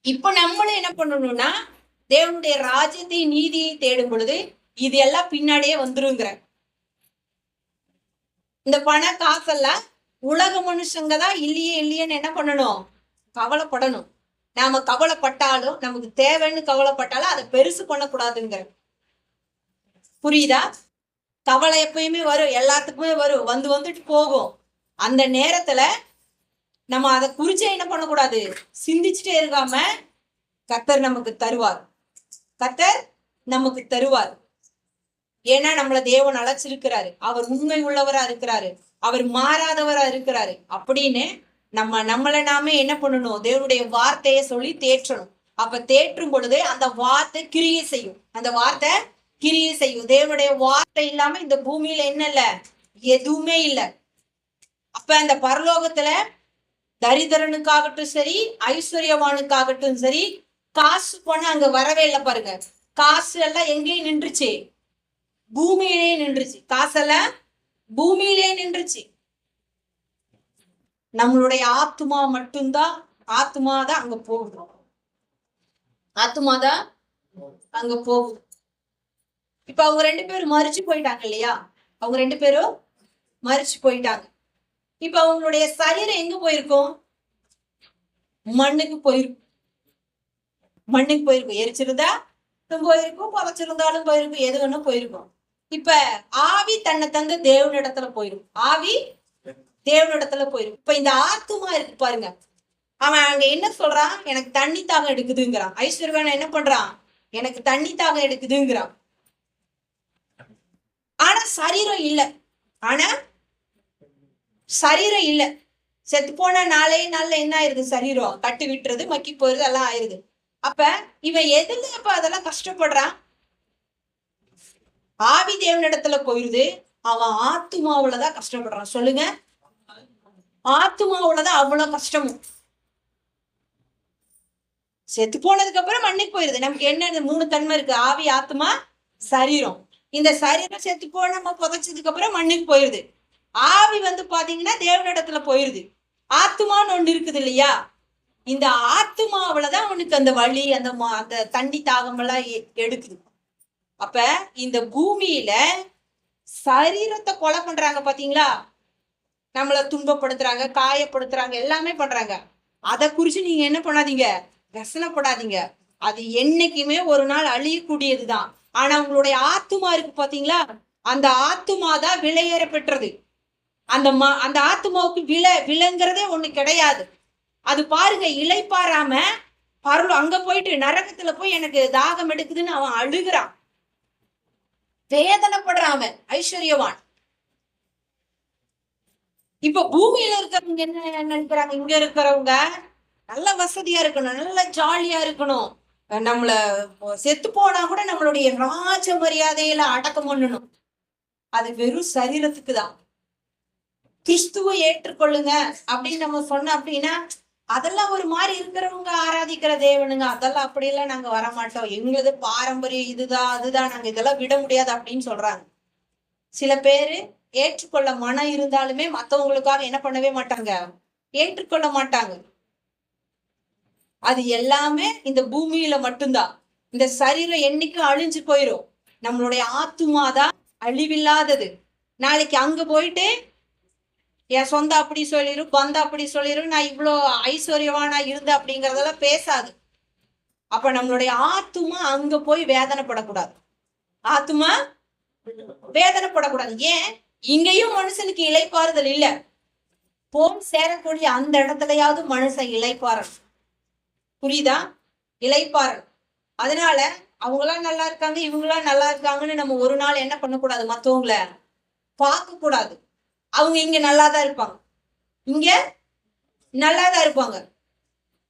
இப்ப நம்மளும் என்ன பண்ணணும்னா தேவனுடைய ராஜ்யத்தை நீதியை தேடும் பொழுது இது எல்லாம் பின்னாடியே வந்துருங்கிற. இந்த பண காசெல்லாம் உலக மனுஷங்க தான் இல்லையே இல்லையேன்னு என்ன பண்ணணும், கவலைப்படணும். நாம கவலைப்பட்டாலும் நமக்கு தேவைன்னு கவலைப்பட்டாலும் அதை பெருசு பண்ணக்கூடாதுங்கிற. புரியுதா? கவலை எப்பயுமே வரும், எல்லாத்துக்குமே வரும், வந்துட்டு போகும். அந்த நேரத்துல நம்ம அதை குறிச்சு என்ன பண்ணக்கூடாது, சிந்திச்சுட்டே இருக்காம கர்த்தர் நமக்கு தருவார், கர்த்தர் நமக்கு தருவார். ஏன்னா நம்மள தேவன் அழைச்சிருக்கிறாரு, அவர் உண்மை உள்ளவரா இருக்கிறாரு, அவர் மாறாதவரா இருக்கிறாரு. அப்படின்னு நம்மளை நாமே என்ன பண்ணணும், தேவனுடைய வார்த்தையை சொல்லி தேற்றணும். அப்ப தேற்றும் பொழுது அந்த வார்த்தை கிரியை செய்யும், அந்த வார்த்தை கிரியை செய்யும். தேவனுடைய வார்த்தை இல்லாம இந்த பூமியில என்ன இல்ல, எதுவுமே இல்லை. அப்ப அந்த பரலோகத்துல தரித்திரனுக்காகட்டும் சரி, ஐஸ்வர்யவானுக்காகட்டும் சரி, காசு பணம் அங்க வரவே இல்லை பாருங்க. காசு எல்லாம் எங்கேயும் நின்றுச்சு, பூமியிலே நின்றுச்சு. காசெல்லாம் பூமியிலே நின்றுச்சு. நம்மளுடைய ஆத்மா மட்டும்தான், ஆத்மாதான் அங்க போகுது, ஆத்மாதான் அங்க போகுது. இப்ப அவங்க 2 பேரும் மறிச்சு போயிட்டாங்க இல்லையா? அவங்க 2 பேரும் மறிச்சு போயிட்டாங்க. இப்ப அவங்களுடைய சரீரம் எங்க போயிருக்கும்? மண்ணுக்கு போயிருக்கும், மண்ணுக்கு போயிருக்கும். எரிச்சிருந்தா போயிருக்கும், புதைச்சிருந்தாலும் போயிருக்கும், எது வேணும் போயிருக்கும். இப்ப ஆவி தன்னை தந்து தேவனிடத்துல போயிரும், ஆவி தேவனிடத்துல போயிரும். இப்ப இந்த ஆத்துமா இருக்கு பாருங்க, அவன் அங்க என்ன சொல்றான், எனக்கு தண்ணி தாகம் எடுக்குதுங்கிறான். ஐஸ்வர்யவான் என்ன பண்றான், எனக்கு தண்ணி தாகம் எடுக்குதுங்கிறான். ஆனா சரீரம் இல்லை, ஆனா சரீரம் இல்லை. செத்து போன நாளே நாள்ல என்ன ஆயிருது, சரீரம் கட்டு விட்டுறது, மக்கி போயிருது, எல்லாம் ஆயிருது. அப்ப இவன் எதுல அப்ப அதெல்லாம் கஷ்டப்படுறான்? ஆவி தேவனிடத்துல போயிருது, அவன் ஆத்துமாவுலதான் கஷ்டப்படுறான். சொல்லுங்க, ஆத்துமாவோடதான் அவ்வளவு கஷ்டமும். செத்து போனதுக்கு அப்புறம் மண்ணுக்கு போயிருது. நமக்கு என்ன 3 தன்மை இருக்கு, ஆவி, ஆத்மா, சரீரம். இந்த சரீரம் செத்து போன நம்ம புதைச்சதுக்கு அப்புறம் மண்ணுக்கு போயிருது. ஆவி பாத்தீங்கன்னா தேவனிடத்துல போயிருது. ஆத்துமான்னு ஒண்ணு இருக்குது இல்லையா, இந்த ஆத்துமாவிலதான் அவனுக்கு அந்த வலி, அந்த தண்ணி தாகம் எல்லாம் எடுக்குது. அப்ப இந்த பூமியில சரீரத்தை கொலை பண்றாங்க பாத்தீங்களா, நம்மள துன்பப்படுத்துறாங்க, காயப்படுத்துறாங்க, எல்லாமே பண்றாங்க. அதை குறிச்சு நீங்க என்ன பண்ணாதீங்க, ரசனப்படாதீங்க. அது என்னைக்குமே ஒரு நாள் அழியக்கூடியதுதான். ஆனா உங்களுடைய ஆத்துமா இருக்கு பாத்தீங்களா, அந்த ஆத்துமா தான் விலையேற பெற்றது. அந்த ஆத்துமாவுக்கு விலைங்கிறதே ஒண்ணு கிடையாது. அது பாருங்க, இளைப்பாராம அங்க போயிட்டு நரகத்துல போய் எனக்கு தாகம் எடுக்குதுன்னு அவன் அழுகிறான், வேதனைப்படுறான் ஐஸ்வர்யவான். இப்ப பூமியில இருக்கிறவங்க என்ன நினைக்கிறாங்க, இங்க இருக்கிறவங்க நல்ல வசதியா இருக்கணும், நல்ல ஜாலியா இருக்கணும், நம்மள செத்து போனா கூட நம்மளுடைய ராஜ மரியாதையில அடக்கம் பண்ணணும். அது வெறும் சரீரத்துக்கு தான். கிறிஸ்துவை ஏற்றுக்கொள்ளுங்க அப்படின்னு நம்ம சொன்னோம் அப்படின்னா, அதெல்லாம் ஒரு மாதிரி இருக்கிறவங்க ஆராதிக்கிற தேவனுங்க, அதெல்லாம் அப்படியெல்லாம் நாங்க வரமாட்டோம், எங்களது பாரம்பரியம் இதுதான் அதுதான், நாங்க இதெல்லாம் விட முடியாது அப்படின்னு சொல்றாங்க. சில பேரு ஏற்றுக்கொள்ள மனம் இருந்தாலுமே மத்தவங்களுக்காக என்ன பண்ணவே மாட்டாங்க, ஏற்றுக்கொள்ள மாட்டாங்க. அது எல்லாமே இந்த பூமியில மட்டும்தான். இந்த சரீரம் என்னைக்கும் அழிஞ்சு போயிரும். நம்மளுடைய ஆத்துமாதான் அழிவில்லாதது. நாளைக்கு அங்க போயிட்டு என் சொந்த அப்படி சொல்லிரும், பந்த அப்படி சொல்லிரும், நான் இவ்வளோ ஐஸ்வர்யவானா இருந்த அப்படிங்கறதெல்லாம் பேசாது. அப்ப நம்மளுடைய ஆத்துமா அங்க போய் வேதனைப்படக்கூடாது, ஆத்துமா வேதனைப்படக்கூடாது. ஏன், இங்கேயும் மனுஷனுக்கு இளைப்பாறுதல் இல்ல, போன் சேரக்கூடிய அந்த இடத்துலயாவது மனுஷன் இளைப்பாறன். புரியுதா, இளைப்பாறன். அதனால அவங்களாம் நல்லா இருக்காங்க, இவங்களாம் நல்லா இருக்காங்கன்னு நம்ம ஒரு நாள் என்ன பண்ணக்கூடாது, மத்தவங்கள பார்க்க கூடாது. அவங்க இங்க நல்லாதான் இருப்பாங்க, இங்க நல்லாதான் இருப்பாங்க.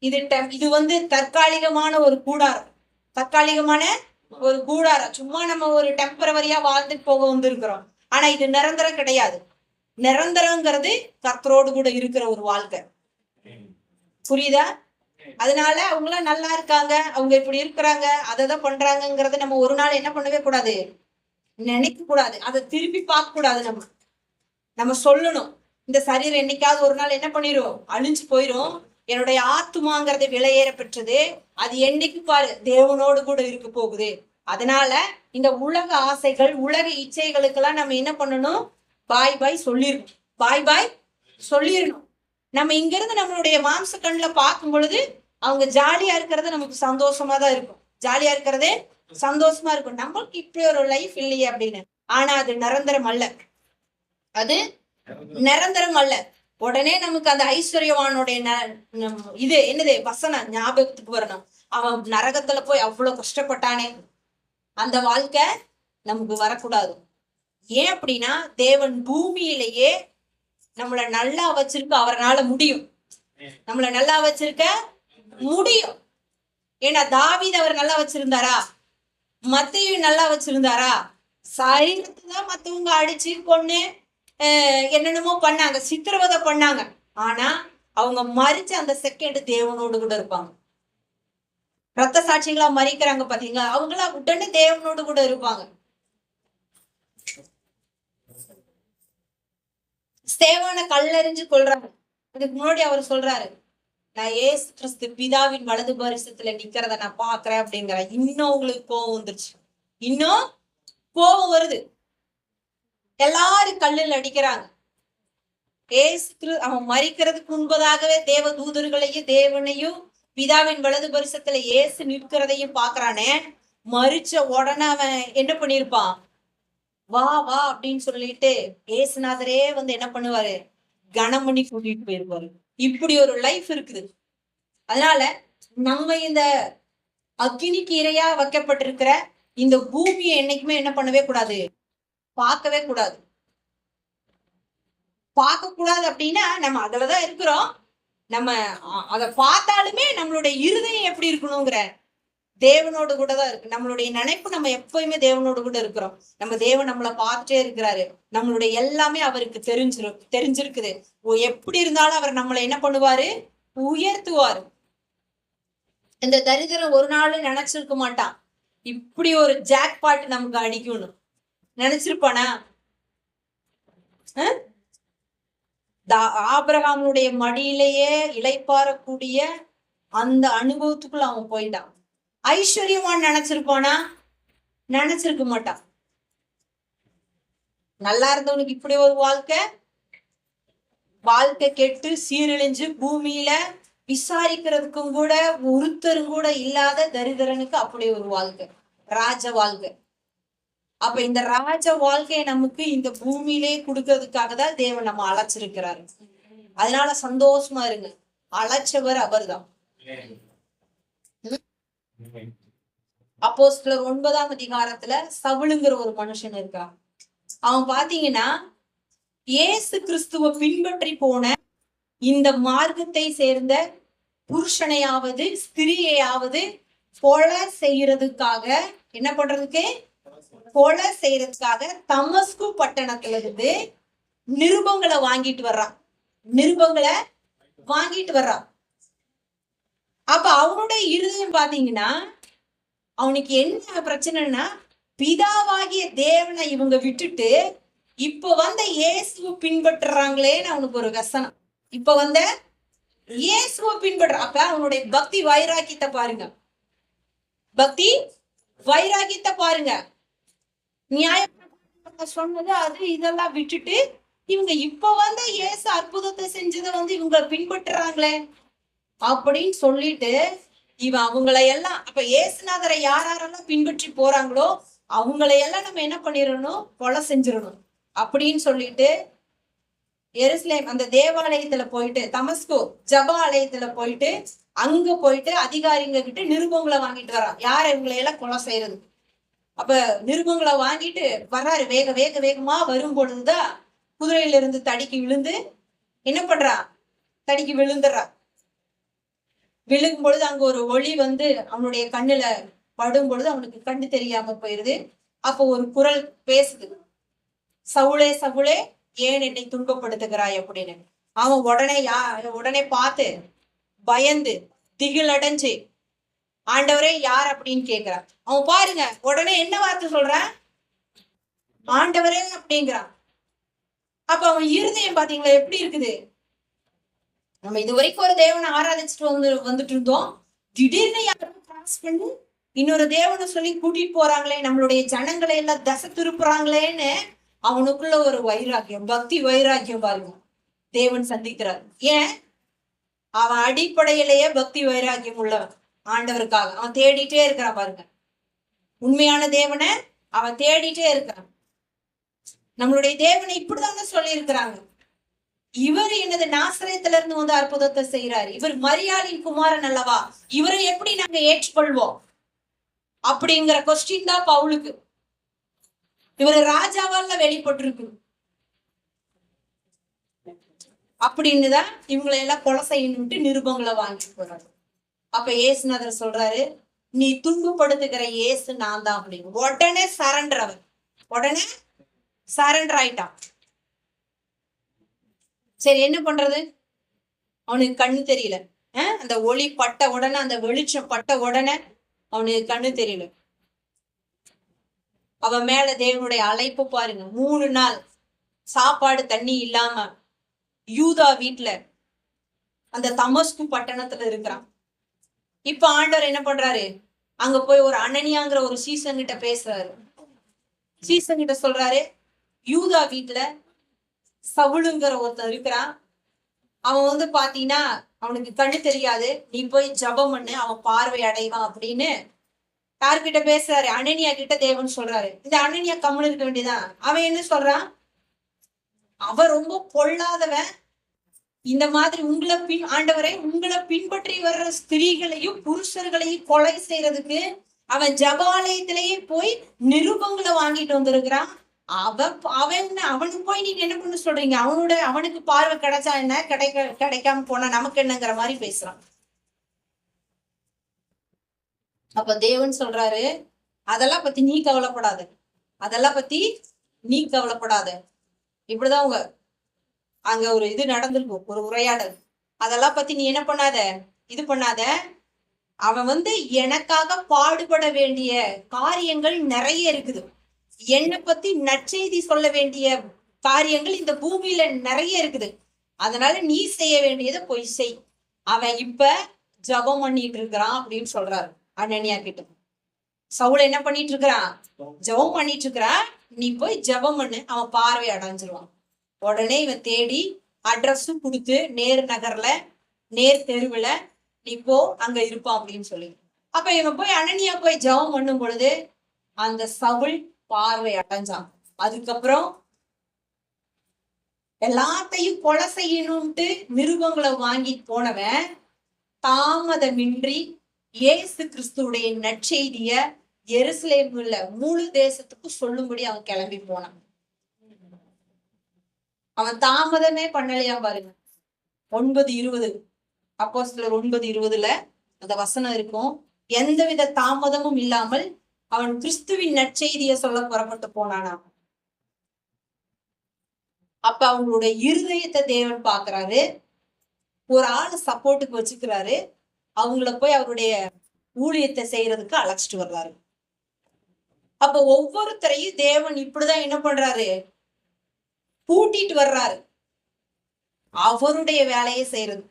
இது தற்காலிகமான ஒரு கூடாரம், தற்காலிகமான ஒரு கூடாரம். சும்மா நம்ம ஒரு டெம்பரவரியா வாழ்ந்துட்டு போக வந்திருக்கிறோம். ஆனா இது நிரந்தரம் கிடையாது. நிரந்தரங்கிறது கர்த்தரோடு கூட இருக்கிற ஒரு வாழ்க்கை. புரியுதா? அதனால அவங்களாம் நல்லா இருக்காங்க, அவங்க இப்படி இருக்கிறாங்க, அதைதான் பண்றாங்கிறத நம்ம ஒரு நாள் என்ன பண்ணவே கூடாது, நினைக்க கூடாது. அதை திருப்பி பார்க்க கூடாது. நம்ம சொல்லணும், இந்த சரீரம் என்னைக்காவது ஒரு நாள் என்ன பண்ணிரும், அழிஞ்சு போயிரும். என்னுடைய ஆத்துமாங்கிறது விலையேற பெற்றது. அது என்னைக்கு பாரு தேவனோடு கூட இருக்க போகுது. அதனால இந்த உலக ஆசைகள், உலக இச்சைகளுக்கெல்லாம் நம்ம என்ன பண்ணணும், பாய் பாய் சொல்லிடணும், பாய் பாய் சொல்லிடணும். நம்ம இங்க இருந்து நம்மளுடைய மாம்ச கண்ணுல பார்க்கும் பொழுது அவங்க ஜாலியா இருக்கிறது நமக்கு சந்தோஷமா தான் இருக்கும், ஜாலியா இருக்கிறதே சந்தோஷமா இருக்கும். நம்மளுக்கு இப்படி ஒரு லைஃப் இல்லையே அப்படின்னு. ஆனா அது நிரந்தரம் அல்ல, அது நிரந்தரம் அல்ல. உடனே நமக்கு அந்த ஐஸ்வர்யவானுடைய இது என்னது வசனம் ஞாபகத்துக்கு வரணும். அவன் நரகத்துல போய் அவ்வளவு கஷ்டப்பட்டானே, அந்த வாழ்க்கை நமக்கு வரக்கூடாது. ஏன் அப்படின்னா, தேவன் பூமியிலேயே நம்மள நல்லா வச்சிருக்க அவரால முடியும், நம்மள நல்லா வச்சிருக்க முடியும். ஏன்னா தாவீது அவர் நல்லா வச்சிருந்தாரா, மத்தேயு நல்லா வச்சிருந்தாரா? சரீரத்துதான் மத்தவங்க அடிச்சு கொன்னு என்னென்னமோ பண்ணாங்க, சித்திரவதை பண்ணாங்க. ஆனா அவங்க மறிச்ச அந்த செகண்ட் தேவனோடு கூட இருப்பாங்க. ரத்த சாட்சிகளா மறிக்கிறாங்க பாத்தீங்களா, அவங்களா உடனே தேவனோடு கூட இருப்பாங்க. ஸ்தேவானை கல்லெறிஞ்சு கொள்றாங்க. அதுக்கு முன்னாடி அவர் சொல்றாரு, நான் ஏசு கிறிஸ்து பிதாவின் வலது பரிசத்துல நிக்கிறத நான் பாக்குறேன் அப்படிங்கிற. இன்னும் உங்களுக்கு கோபம் வந்துருச்சு, இன்னும் கோபம் வருது. எல்லாரும் கல்லில் அடிக்கிறாங்க. ஏசு அவன் மறிக்கிறதுக்கு முன்பதாகவே தேவ தூதர்களையும் தேவனையும் பிதாவின் வலது பரிசத்துல ஏசு நிற்கிறதையும் பாக்குறானே. மறிச்ச உடனே அவன் என்ன பண்ணிருப்பான், வா வா அப்படின்னு சொல்லிட்டு ஏசுநாதரே என்ன பண்ணுவாரு, கனம் பண்ணி கூட்டிட்டு போயிருப்பாரு. இப்படி ஒரு லைஃப் இருக்குது. அதனால நம்ம இந்த அக்கினிக்கு இரையா வைக்கப்பட்டிருக்கிற இந்த பூமியை என்னைக்குமே என்ன பண்ணவே கூடாது, பார்க்கவே கூடாது. பார்க்க கூடாது அப்படின்னா நம்ம அதுலதான் இருக்கிறோம். நம்ம அதை பார்த்தாலுமே நம்மளுடைய இருதயம் எப்படி இருக்கணுங்கிற தேவனோடு கூட தான் இருக்கு. நம்மளுடைய நினைப்பு நம்ம எப்பயுமே தேவனோடு கூட இருக்கிறோம். நம்ம தேவன் நம்மளை பார்த்துட்டே இருக்கிறாரு. நம்மளுடைய எல்லாமே அவருக்கு தெரிஞ்சிருக்குது. எப்படி இருந்தாலும் அவர் நம்மளை என்ன பண்ணுவாரு? உயர்த்துவாரு. இந்த தரித்திரம் ஒரு நாள் நினைச்சிருக்க மாட்டான், இப்படி ஒரு ஜாக்பாட் நமக்கு அடிக்கணும். நினைச்சிருப்பானா? ஆபிரகாமுடைய மடியிலேயே இளைப்பாறக்கூடிய அந்த அனுபவத்துக்குள்ள அவன் போயிட்டான். ஐஸ்வர்யவான் நினைச்சிருப்பானா? நினைச்சிருக்க மாட்டான். நல்லா இருந்தவனுக்கு இப்படி ஒரு வாழ்க்கை கெட்டு சீரழிஞ்சு பூமியில விசாரிக்கிறதுக்கும் கூட ஒருத்தரும் கூட இல்லாத தரித்திரனுக்கு அப்படி ஒரு வாழ்க்கை, ராஜ வாழ்க்கை. அப்ப இந்த ராஜ வாழ்க்கையை நமக்கு இந்த பூமியிலே கொடுக்கறதுக்காக தான் தேவன் நம்ம அழைச்சிருக்கிறாரு. அதனால சந்தோஷமா இருங்க. அழைச்சவர் அவர்தான். அப்போஸ்தலர் 9ஆம் அதிகாரத்துல சவுலுங்கிற ஒரு மனுஷன் இருக்கான். அவன் பாத்தீங்கன்னா இயேசு கிறிஸ்துவ பின்பற்றி போன இந்த மார்க்கத்தை சேர்ந்த புருஷனையாவது ஸ்திரியையாவது கொலை செய்யறதுக்காக, என்ன பண்றதுக்கு? கொலை செய்யறதுக்காக தமஸ்கு பட்டணத்துல இருந்து நிருபங்களை வாங்கிட்டு வர்றான். அப்ப அவனுடைய இருதயம் பாத்தீங்கன்னா, அவனுக்கு என்ன பிரச்சனைன்னா, பிதாவாகிய தேவனை இவங்க விட்டுட்டு இப்ப வந்த இயேசுவை பின்பற்றுறாங்களேன்னு அவனுக்கு ஒரு கசனம். இப்ப வந்த இயேசுவை பின்பற்ற. அப்ப அவனுடைய பக்தி வைராக்கியத்தை பாருங்க. நியாயம் சொன்னது அது இதெல்லாம் விட்டுட்டு இவங்க இப்ப வந்த இயேசு அற்புதத்தை செஞ்சதை இவங்க பின்பற்றுறாங்களே அப்படின்னு சொல்லிட்டு இவன் அவங்களையெல்லாம், அப்ப இயேசுநாதரை யாரெல்லாம் பின்பற்றி போறாங்களோ அவங்களையெல்லாம் நம்ம என்ன பண்ணிடணும்? கொலை செஞ்சிடணும் அப்படின்னு சொல்லிட்டு எருசலேம் அந்த தேவாலயத்துல போயிட்டு, தமஸ்கு ஜப ஆலயத்துல போயிட்டு, அங்க போயிட்டு அதிகாரிங்க கிட்ட நிருபங்களை வாங்கிட்டு வரான். யார் இவங்களையெல்லாம் கொலை செய்யறது. அப்ப நிருபங்களை வாங்கிட்டு வர்றாரு. வேகமா வரும் பொழுதுதான் குதிரையில இருந்து தடிக்கு விழுந்து என்ன பண்றான்? தடிக்கு விழுந்துடுறான். விழுகும் பொழுது அங்க ஒரு ஒளி அவனுடைய கண்ணுல படும் பொழுது அவனுக்கு கண்ணு தெரியாம போயிருது. அப்போ ஒரு குரல் பேசுது, சவுளே சவுளே ஏன் என்னை துன்பப்படுத்துகிறாய் அப்படின்னு. அவன் உடனே பார்த்து பயந்து திகில் அடைஞ்சு, ஆண்டவரே யார் அப்படின்னு கேட்கிறான். அவன் பாருங்க உடனே என்ன வார்த்தை சொல்றான்? ஆண்டவரே அப்படிங்கிறான். அப்ப அவன் இருதயம் பாத்தீங்களா எப்படி இருக்குது? நம்ம இது வரைக்கும் ஒரு தேவனை ஆராதிச்சுட்டு வந்துட்டு இருந்தோம். திடீர்னு யாரும் கிராஸ் பண்ணி இன்னொரு தேவனை சொல்லி கூட்டிட்டு போறாங்களே, நம்மளுடைய ஜனங்களை எல்லாம் தசை திருப்புறாங்களேன்னு அவனுக்குள்ள ஒரு வைராக்கியம், பக்தி வைராக்கியம் பாருங்க தேவன் சந்திக்கிறார். ஏன்? அவன் அடிப்படையிலேயே பக்தி வைராக்கியம் உள்ளவன். ஆண்டவருக்காக அவன் தேடிட்டே இருக்கிறான் பாருங்க. உண்மையான தேவனை அவன் தேடிட்டே இருக்கிறான். நம்மளுடைய தேவனை இப்படிதாங்க சொல்லி இருக்கிறாங்க. இவர் என்னது நாசரேத்துல இருந்து அற்புதத்தை செய்யறாரு. இவர் மரியாளின் குமாரன் அல்லவா, இவரை எப்படி நாங்க ஏற்றுக்கொள்வோம் அப்படிங்கிற கொஸ்டின் தான் பவுலுக்கு. இவர் ராஜாவால வெளிப்பட்டிருக்கு அப்படின்னுதான் இவங்களை எல்லாம் கொலை செய்யணும்ட்டு நிருபங்களை வாங்கிட்டு போறாரு. அப்ப இயேசுநாதர் சொல்றாரு, நீ துன்பப்படுத்துகிற இயேசு நான் தான் அப்படின்னு. உடனே சரண்டர் ஆயிட்டான். சரி என்ன பண்றது? அவனுக்கு கண்ணு தெரியல. அந்த ஒளி பட்ட உடனே, அந்த வெளிச்சம் பட்ட உடனே அவனுக்கு கண்ணு தெரியல. அவன் மேல தேவனுடைய அழைப்பு பாருங்க. 3 நாள் சாப்பாடு தண்ணி இல்லாம யூதா வீட்டுல அந்த தமஸ்கு பட்டணத்துல இருக்கிறான். இப்ப ஆண்டவர் என்ன பண்றாரு? அங்க போய் ஒரு அனனியாங்கிற ஒரு சீசன் கிட்ட பேசுறாரு. சீசன் கிட்ட சொல்றாரு, யூதா வீட்டுல சவுலுங்கிற ஒருத்தன் இருக்கிறான். அவன் பாத்தீங்கன்னா அவனுக்கு கண்ணு தெரியாது, நீ போய் ஜபம் பண்ணு, அவன் பார்வை அடைவான் அப்படின்னு யார்கிட்ட பேசுறாரு? அனனியா கிட்ட தேவன் சொல்றாரு. இந்த அனனியா கம்முன்னு இருக்க வேண்டியதான். அவன் என்ன சொல்றான்? அவன் ரொம்ப பொல்லாதவன். இந்த மாதிரி ஆண்டவரை உங்களை பின்பற்றி வர்ற ஸ்திரீகளையும் புருஷர்களையும் கொலை செய்யறதுக்கு அவன் ஜபாலயத்திலேயே போய் நிருபங்களை வாங்கிட்டு வந்திருக்கிறான். அவனுக்கு போய் நீங்க என்ன பண்ண சொல்றீங்க? அவனுக்கு பார்வை கிடைச்சா என்ன, கிடைக்காம போனா நமக்கு என்னங்கிற மாதிரி பேசுறான். அப்ப தேவன் சொல்றாரு, அதெல்லாம் பத்தி நீ கவலைப்படாத, அதெல்லாம் பத்தி நீ கவலைப்படாத. இப்படிதான் அவங்க அங்க ஒரு இது நடந்திருக்கும், ஒரு உரையாடல். அதெல்லாம் பத்தி நீ என்ன பண்ணாத, இது பண்ணாத. அவன் எனக்காக பாடுபட வேண்டிய காரியங்கள் நிறைய இருக்குது. என்னை பத்தி நற்செய்தி சொல்ல வேண்டிய காரியங்கள் இந்த பூமியில நிறைய இருக்குது. அதனால நீ செய்ய வேண்டியதை போய் செய். அவன் இப்ப ஜபம் பண்ணிட்டு இருக்கிறான் அப்படின்னு சொல்றாரு அனனியா கிட்ட. சவுல் என்ன பண்ணிட்டு இருக்கிறான்? ஜபம் பண்ணிட்டு இருக்கிறான். நீ போய் ஜபம் பண்ணு, அவன் பார்வை அடைஞ்சிருவான். உடனே இவன் தேடி அட்ரஸும் கொடுத்து நேர் நகர்ல நேர் தெருவுல நீ போ, அங்க இருப்பான் அப்படின்னு சொல்லி. அப்ப இவன் போய் அனனியா போய் ஜபம் பண்ணும் பொழுது அந்த சவுல் பார்வை அடைஞ்சான். அதுக்கப்புறம் எல்லாத்தையும் கொலை செய்யணும்ட்டு மிருகங்களை வாங்கி போனவன் தாமதமின்றி இயேசு கிறிஸ்துடைய நற்செய்திய எருசலேமுல முழு தேசத்துக்கு சொல்லும்படி அவன் கிளம்பி போனான். அவன் தாமதமே பண்ணலையா பாருங்க. 9:20 அப்போஸ்தலர் 9:20 அந்த வசனம் இருக்கும். எந்தவித தாமதமும் இல்லாமல் அவன் கிறிஸ்துவின் நற்செய்திய சொல்ல புறப்பட்டு போனானா. அப்ப அவங்களுடைய இருதயத்தை தேவன் பாக்குறாரு. ஒரு ஆளு சப்போர்ட்டுக்கு வச்சுக்கிறாரு. அவங்கள போய் அவருடைய ஊழியத்தை செய்யறதுக்கு அழைச்சிட்டு வர்றாரு. அப்ப ஒவ்வொருத்தரையும் தேவன் இப்படிதான் என்ன பண்றாரு, கூட்டிட்டு வர்றாரு அவருடைய வேலையை செய்யறது.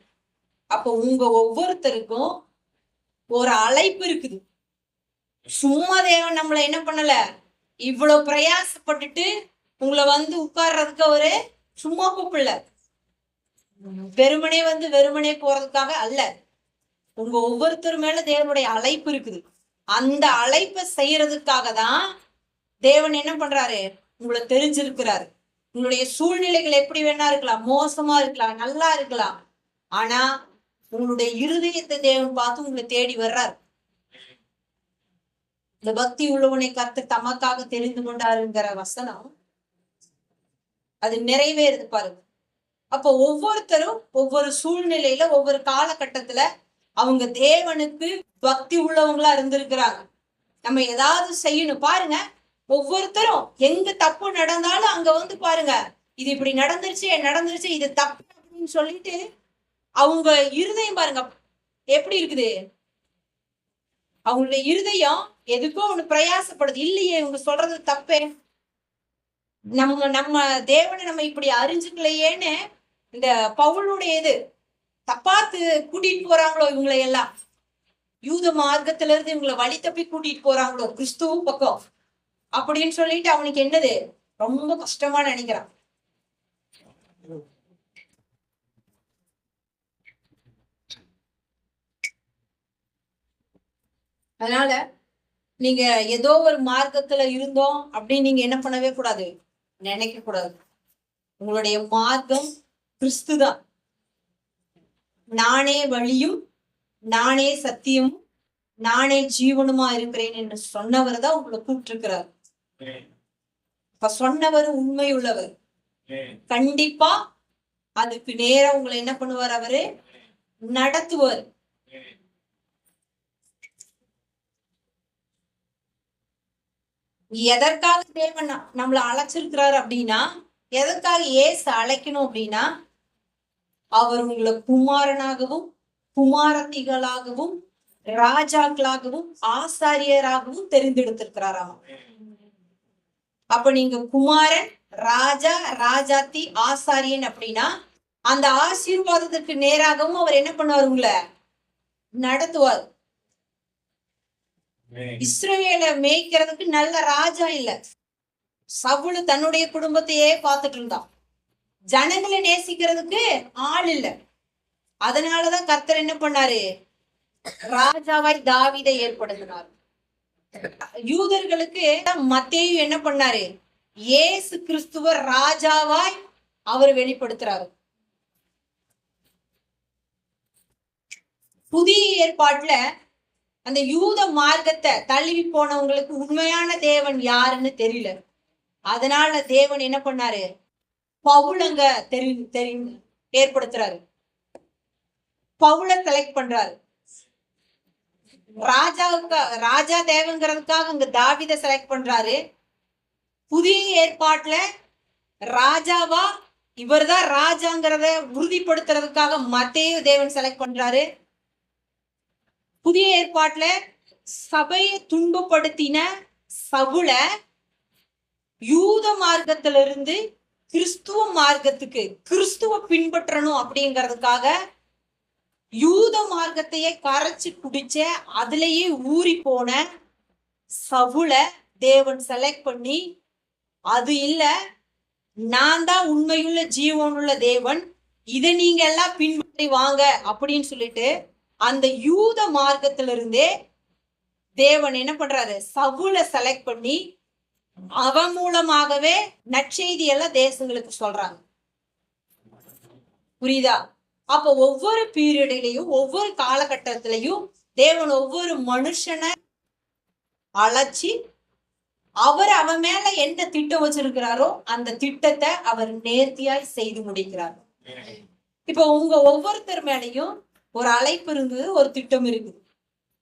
அப்ப உங்க ஒவ்வொருத்தருக்கும் ஒரு அழைப்பு இருக்குது. சும்மா தேவன் நம்மளை என்ன பண்ணல, இவ்வளவு பிரயாசப்பட்டுட்டு உங்களை உட்கார்றதுக்கு அவரு சும்மா கூப்பிடல. வெறுமனே வெறுமனே போறதுக்காக அல்ல. உங்க ஒவ்வொருத்தர் மேல தேவனுடைய அழைப்பு இருக்குது. அந்த அழைப்பை செய்யறதுக்காக தான் தேவன் என்ன பண்றாரு, உங்களை தெரிஞ்சிருக்கிறாரு. உங்களுடைய சூழ்நிலைகள் எப்படி வேணா இருக்கலாம், மோசமா இருக்கலாம், நல்லா இருக்கலாம். ஆனா உங்களுடைய இருதயத்தை தேவன் பார்த்து உங்களை தேடி வர்றாரு. இந்த பக்தி உள்ளவனை கர்த்தர் தமக்காக தெரிந்து கொண்டாருங்கிற வசனம் அது நிறைவேறுது பாருங்க. அப்ப ஒவ்வொருத்தரும் ஒவ்வொரு சூழ்நிலையில ஒவ்வொரு காலகட்டத்துல அவங்க தேவனுக்கு பக்தி உள்ளவங்களா இருந்திருக்கிறாங்க. நம்ம ஏதாவது செய்யணும் பாருங்க. ஒவ்வொருத்தரும் எங்க தப்பு நடந்தாலும் அங்க பாருங்க, இது இப்படி நடந்துருச்சு இது தப்பு அப்படின்னு சொல்லிட்டு அவங்க இருதயம் பாருங்க எப்படி இருக்குது. அவங்களுடைய இருதயம் எதுக்கோ ஒண்ணு பிரயாசப்படுது. இல்லையே இவங்க சொல்றது தப்பே, நம்ம தேவனை நம்ம இப்படி அறிஞ்சுக்கலையேன்னு இந்த பவுலுடைய இது தப்பாத்து கூட்டிட்டு போறாங்களோ இவங்களை எல்லாம். யூத மார்க்கத்துல இருந்து இவங்களை வழி தப்பி கூட்டிட்டு போறாங்களோ கிறிஸ்துவ பக்கம் அப்படின்னு சொல்லிட்டு அவனுக்கு என்னது ரொம்ப கஷ்டமா நினைக்கிறான். அதனால நீங்க ஏதோ ஒரு மார்க்கத்துல இருந்தோம் அப்படின்னு நீங்க என்ன பண்ணவே கூடாது, நினைக்க கூடாது. உங்களுடைய மார்க்கம் கிறிஸ்துதான். நானே வழியும் நானே சத்தியமும் நானே ஜீவனுமா இருக்கிறேன் என்று சொன்னவர் தான் உங்களை கூப்பிட்டு இருக்கிறார். இப்ப சொன்னவர் உண்மை உள்ளவர். கண்டிப்பா அதுக்கு நேரம் உங்களை என்ன பண்ணுவார், அவரு நடத்துவார். எதற்காக தேவன் நம்மளை அழைச்சிருக்கிறாரு அப்படின்னா, எதற்காக ஏசு அழைக்கணும் அப்படின்னா, அவர் உங்களை குமாரனாகவும் குமாரத்திகளாகவும் ராஜாக்களாகவும் ஆசாரியராகவும் தெரிந்தெடுத்திருக்கிறாராம். அப்ப நீங்க குமாரன், ராஜா, ராஜாத்தி, ஆசாரியன் அப்படின்னா அந்த ஆசீர்வாதத்துக்கு நேராகவும் அவர் என்ன பண்ணுவார், உங்களை நடத்துவார். இஸ்ரவேல மேய்க்கிறதுக்கு நல்ல ராஜா இல்ல. சவுல் தன்னுடைய குடும்பத்தையே பார்த்துட்டு இருந்தான். ஜனங்களை நேசிக்கிறதுக்கு ஆள் இல்ல. அதனாலதான் கர்த்தர் என்ன பண்ணாரு, ராஜாவாய் தாவீதை ஏற்படுத்தினார். யூதர்களுக்கு மத்தேயு என்ன பண்ணாரு, இயேசு கிறிஸ்துவ ராஜாவாய் அவர் வெளிப்படுத்துறாரு. புதிய ஏற்பாட்டுல அந்த யூத மார்க்கத்தை தழுவி போனவங்களுக்கு உண்மையான தேவன் யாருன்னு தெரியல. அதனால தேவன் என்ன பண்ணாரு, பவுல் அங்க ஏற்படுத்துறாரு. பவுலை செலக்ட் பண்றாரு. ராஜா தேவைங்கிறதுக்காக அங்க தாவீதை செலக்ட் பண்றாரு. புதிய ஏற்பாட்டுல ராஜாவா இவர்தான் ராஜாங்கிறத உறுதிப்படுத்துறதுக்காக மத்தேயு தேவன் செலக்ட் பண்றாரு. புதிய ஏற்பாட்டுல சபையை துன்பப்படுத்தின சவுல யூத மார்க்கத்திலிருந்து கிறிஸ்துவ மார்க்கத்துக்கு, கிறிஸ்துவ பின்பற்றணும் அப்படிங்கிறதுக்காக யூத மார்க்கத்தையே கரைச்சு குடிச்ச, அதுலயே ஊறி போன சவுல தேவன் செலக்ட் பண்ணி, அது இல்ல, நான் தான் உண்மையுள்ள ஜீவனுள்ள தேவன், இதை நீங்க எல்லாம் பின்பற்றி வாங்க அப்படின்னு சொல்லிட்டு அந்த யூத மார்க்கத்திலிருந்தே தேவன் என்ன பண்றாரு, சவுல செலக்ட் பண்ணி அவன் மூலமாகவே நற்செய்தி எல்லாம் தேசங்களுக்கு சொல்றாங்க. புரியுதா? அப்ப ஒவ்வொரு பீரியட்லயும் ஒவ்வொரு காலகட்டத்திலையும் தேவன் ஒவ்வொரு மனுஷனை அழைச்சி அவன் மேல என்ன திட்டம் வச்சிருக்கிறாரோ அந்த திட்டத்தை அவர் நேர்த்தியாய் செய்து முடிக்கிறார். இப்ப உங்க ஒவ்வொருத்தர் மேலையும் ஒரு அழைப்பு இருந்தது, ஒரு திட்டம் இருக்குது.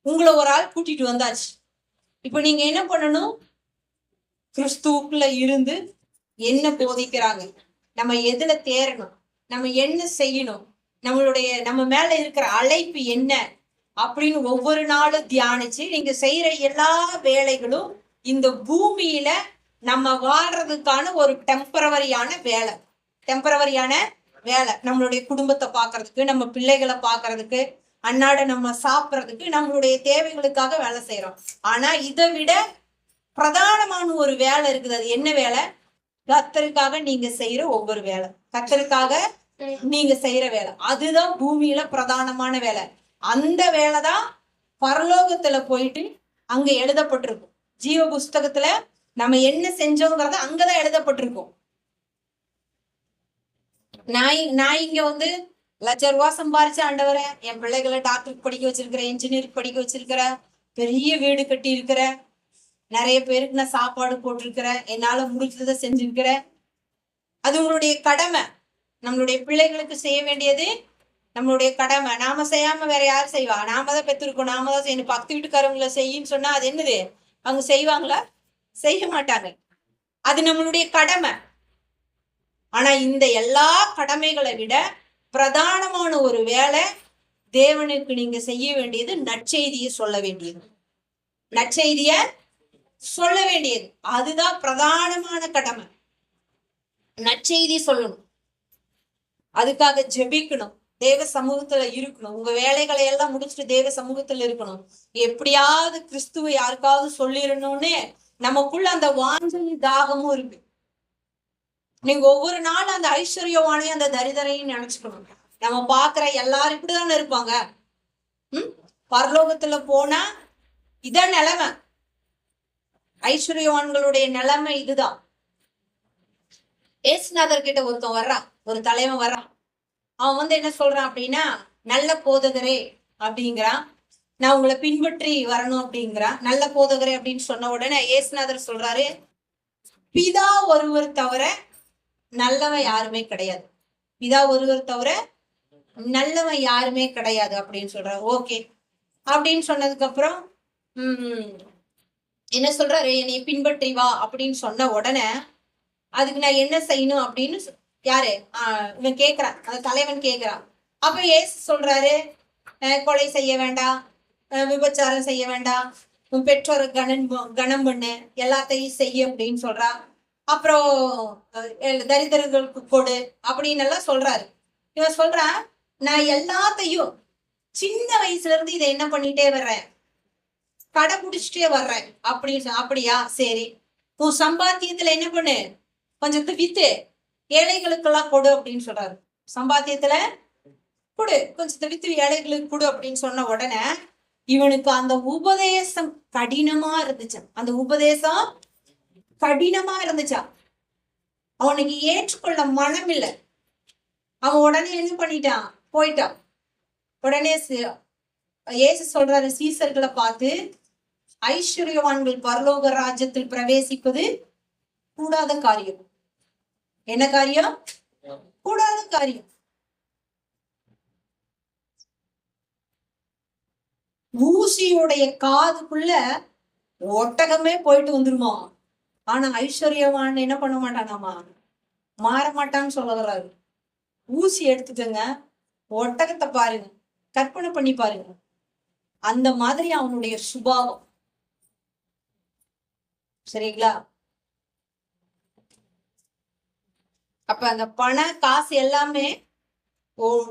உங்களை ஒரு ஆள் கூட்டிட்டு வந்தாச்சு. இப்ப நீங்க என்ன பண்ணணும்? கிறிஸ்துவுக்குள்ள இருந்து என்ன போதிக்கிறாங்க, நம்ம எதுல தேரணும், நம்ம என்ன செய்யணும், நம்ம மேல இருக்கிற அழைப்பு என்ன அப்படின்னு ஒவ்வொரு நாளும் தியானிச்சு நீங்க செய்யற எல்லா வேலைகளும் இந்த பூமியில நம்ம வாழ்றதுக்கான ஒரு டெம்பரவரியான வேலை. நம்மளுடைய குடும்பத்தை பாக்குறதுக்கு, நம்ம பிள்ளைகளை பாக்குறதுக்கு, அன்னாட நம்ம சாப்பிட்றதுக்கு, நம்மளுடைய தேவைகளுக்காக வேலை செய்யறோம். ஆனா இதை விட பிரதானமான ஒரு வேலை இருக்குது. அது என்ன வேலை? கர்த்தருக்காக நீங்க செய்யற ஒவ்வொரு வேலை, கர்த்தருக்காக நீங்க செய்யற வேலை, அதுதான் பூமியில பிரதானமான வேலை. அந்த வேலைதான் பரலோகத்துல போயிட்டு அங்க எழுதப்பட்டிருக்கும். ஜீவ புஸ்தகத்துல நம்ம என்ன செஞ்சோங்கிறத அங்கதான் எழுதப்பட்டிருக்கும். நான் இங்க ₹1,00,000 சம்பாரிச்ச ஆண்டவரை, என் பிள்ளைகளை டாக்டருக்கு படிக்க வச்சிருக்கிறேன், இன்ஜினியருக்கு படிக்க வச்சிருக்கிறேன், பெரிய வீடு கட்டி இருக்கிறேன், நிறைய பேருக்கு நான் சாப்பாடு போட்டிருக்கிறேன், என்னால முடிச்சதை செஞ்சிருக்கிறேன். அது உங்களுடைய கடமை. நம்மளுடைய பிள்ளைகளுக்கு செய்ய வேண்டியது நம்மளுடைய கடமை. நாம செய்யாம வேற யார் செய்வா? நாம தான் பெற்றிருக்கோம், நாம தான் செய்யணும். பக்கத்து வீட்டுக்காரங்களை செய்யின்னு சொன்னா அது என்னது? அவங்க செய்வாங்களா? செய்ய மாட்டாங்க. அது நம்மளுடைய கடமை. ஆனா இந்த எல்லா கடமைகளை விட பிரதானமான ஒரு வேலை, தேவனுக்கு நீங்க செய்ய வேண்டியது நற்செய்தியை சொல்ல வேண்டியது. நற்செய்திய சொல்ல வேண்டியது அதுதான் பிரதானமான கடமை. நற்செய்தி சொல்லணும், அதுக்காக ஜெபிக்கணும், தேவ சமூகத்துல இருக்கணும். உங்க வேலைகளை எல்லாம் முடிச்சுட்டு தேவ சமூகத்துல இருக்கணும். எப்படியாவது கிறிஸ்துவை யாருக்காவது சொல்லிடணும்னு நமக்குள்ள அந்த வாஞ்சையும் தாகமும் இருக்கு. நீங்க ஒவ்வொரு நாளும் அந்த ஐஸ்வர்யவானையும் அந்த தரிதரையும் நினைச்சுக்கணும். நம்ம பாக்குற எல்லாரும் இப்படிதானே இருப்பாங்க. பரலோகத்துல போனா இதான் நிலைமை. ஐஸ்வர்யவான்களுடைய நிலைமை இதுதான். ஏசுநாதர் கிட்ட ஒருத்தன் வர்றான், ஒரு தலைவன் வர்றான். அவன் என்ன சொல்றான் அப்படின்னா, நல்ல போதகரே அப்படிங்கிறான், நான் உங்களை பின்பற்றி வரணும் அப்படிங்கிறான். நல்ல போதகரே அப்படின்னு சொன்ன உடனே ஏசுநாதர் சொல்றாரு, பிதா ஒருவர் தவிர நல்லவன் யாருமே கிடையாது, பிதா ஒருவர் தவிர நல்லவன் யாருமே கிடையாது அப்படின்னு சொல்றாரு. ஓகே அப்படின்னு சொன்னதுக்கு அப்புறம் என்ன சொல்றாரு, என்னை பின்பற்றி வா அப்படின்னு சொன்ன உடனே அதுக்கு நான் என்ன செய்யணும் அப்படின்னு யாரு இவன் கேட்கிறான், அந்த தலைவன் கேட்கிறான். அப்ப ஏசு சொல்றாரு, கொலை செய்ய வேண்டாம், விபச்சாரம் செய்ய வேண்டாம், உன் பெற்றோரை கனம் பண்ணு, எல்லாத்தையும் செய்ய அப்படின்னு சொல்றான். அப்புறம் தரித்திரர்களுக்கு கொடு அப்படின்னு எல்லாம் சொல்றாரு. இவன் சொல்றான், நான் எல்லாத்தையும் சின்ன வயசுல இருந்து இதை என்ன பண்ணிட்டே வர்றேன், கடைபிடிச்சிட்டே வர்றேன் அப்படின்னு. அப்படியா, சரி, உன் சம்பாத்தியத்துல என்ன பண்ணு, கொஞ்சத்தை வித்து ஏழைகளுக்கெல்லாம் கொடு அப்படின்னு சொல்றாரு. சம்பாத்தியத்துல கொடு, கொஞ்சத்தை வித்து ஏழைகளுக்கு கொடு அப்படின்னு சொன்ன உடனே இவனுக்கு அந்த உபதேசம் கடினமா இருந்துச்சு. அந்த உபதேசம் கடினமா இருந்துச்சா, அவனுக்கு ஏற்றுக்கொள்ள மனம் இல்லை. அவன் உடனே என்ன பண்ணிட்டான், போயிட்டான். உடனே ஏசு சொல்றாரு சீசர்களை பார்த்து, ஐஸ்வர்யவான்கள் பரலோக ராஜ்யத்தில் பிரவேசிப்பது கூடாத காரியம். என்ன காரியம்? கூடாத காரியம். ஊசியுடைய காதுக்குள்ள ஒட்டகமே போயிட்டு வந்துருமா. ஆனா ஐஸ்வர்யவான் என்ன பண்ண மாட்டானாமா, மாற மாட்டான்னு சொல்ல வர்றாரு. ஊசி எடுத்துக்கங்க, ஒட்டகத்தை பாருங்க, கற்பனை பண்ணி பாருங்க. அந்த மாதிரி அவனுடைய சுபாவம். சரிங்களா? அப்ப அந்த பண காசு எல்லாமே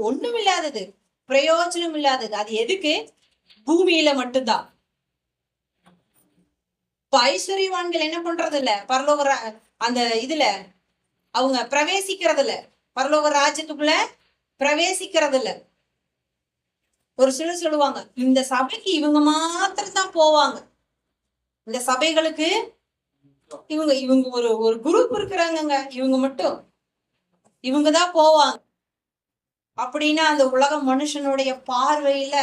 ஒண்ணும் இல்லாதது, பிரயோஜனம் இல்லாதது. அது எதுக்கு? பூமியில மட்டும்தான். இப்ப ஐஸ்வர்யவான்கள் என்ன பண்றது இல்ல, பரலோக அந்த இதுல அவங்க பிரவேசிக்கிறது இல்ல, பரலோக ராஜ்யத்துக்குள்ள பிரவேசிக்கிறது இல்ல. ஒரு சிலர் சொல்லுவாங்க, இந்த சபைக்கு இவங்க மாத்திரம் தான் போவாங்க, இந்த சபைகளுக்கு இவங்க இவங்க ஒரு ஒரு குரூப் இருக்கிறாங்க, இவங்க மட்டும் இவங்கதான் போவாங்க அப்படின்னா அந்த உலக மனுஷனுடைய பார்வையில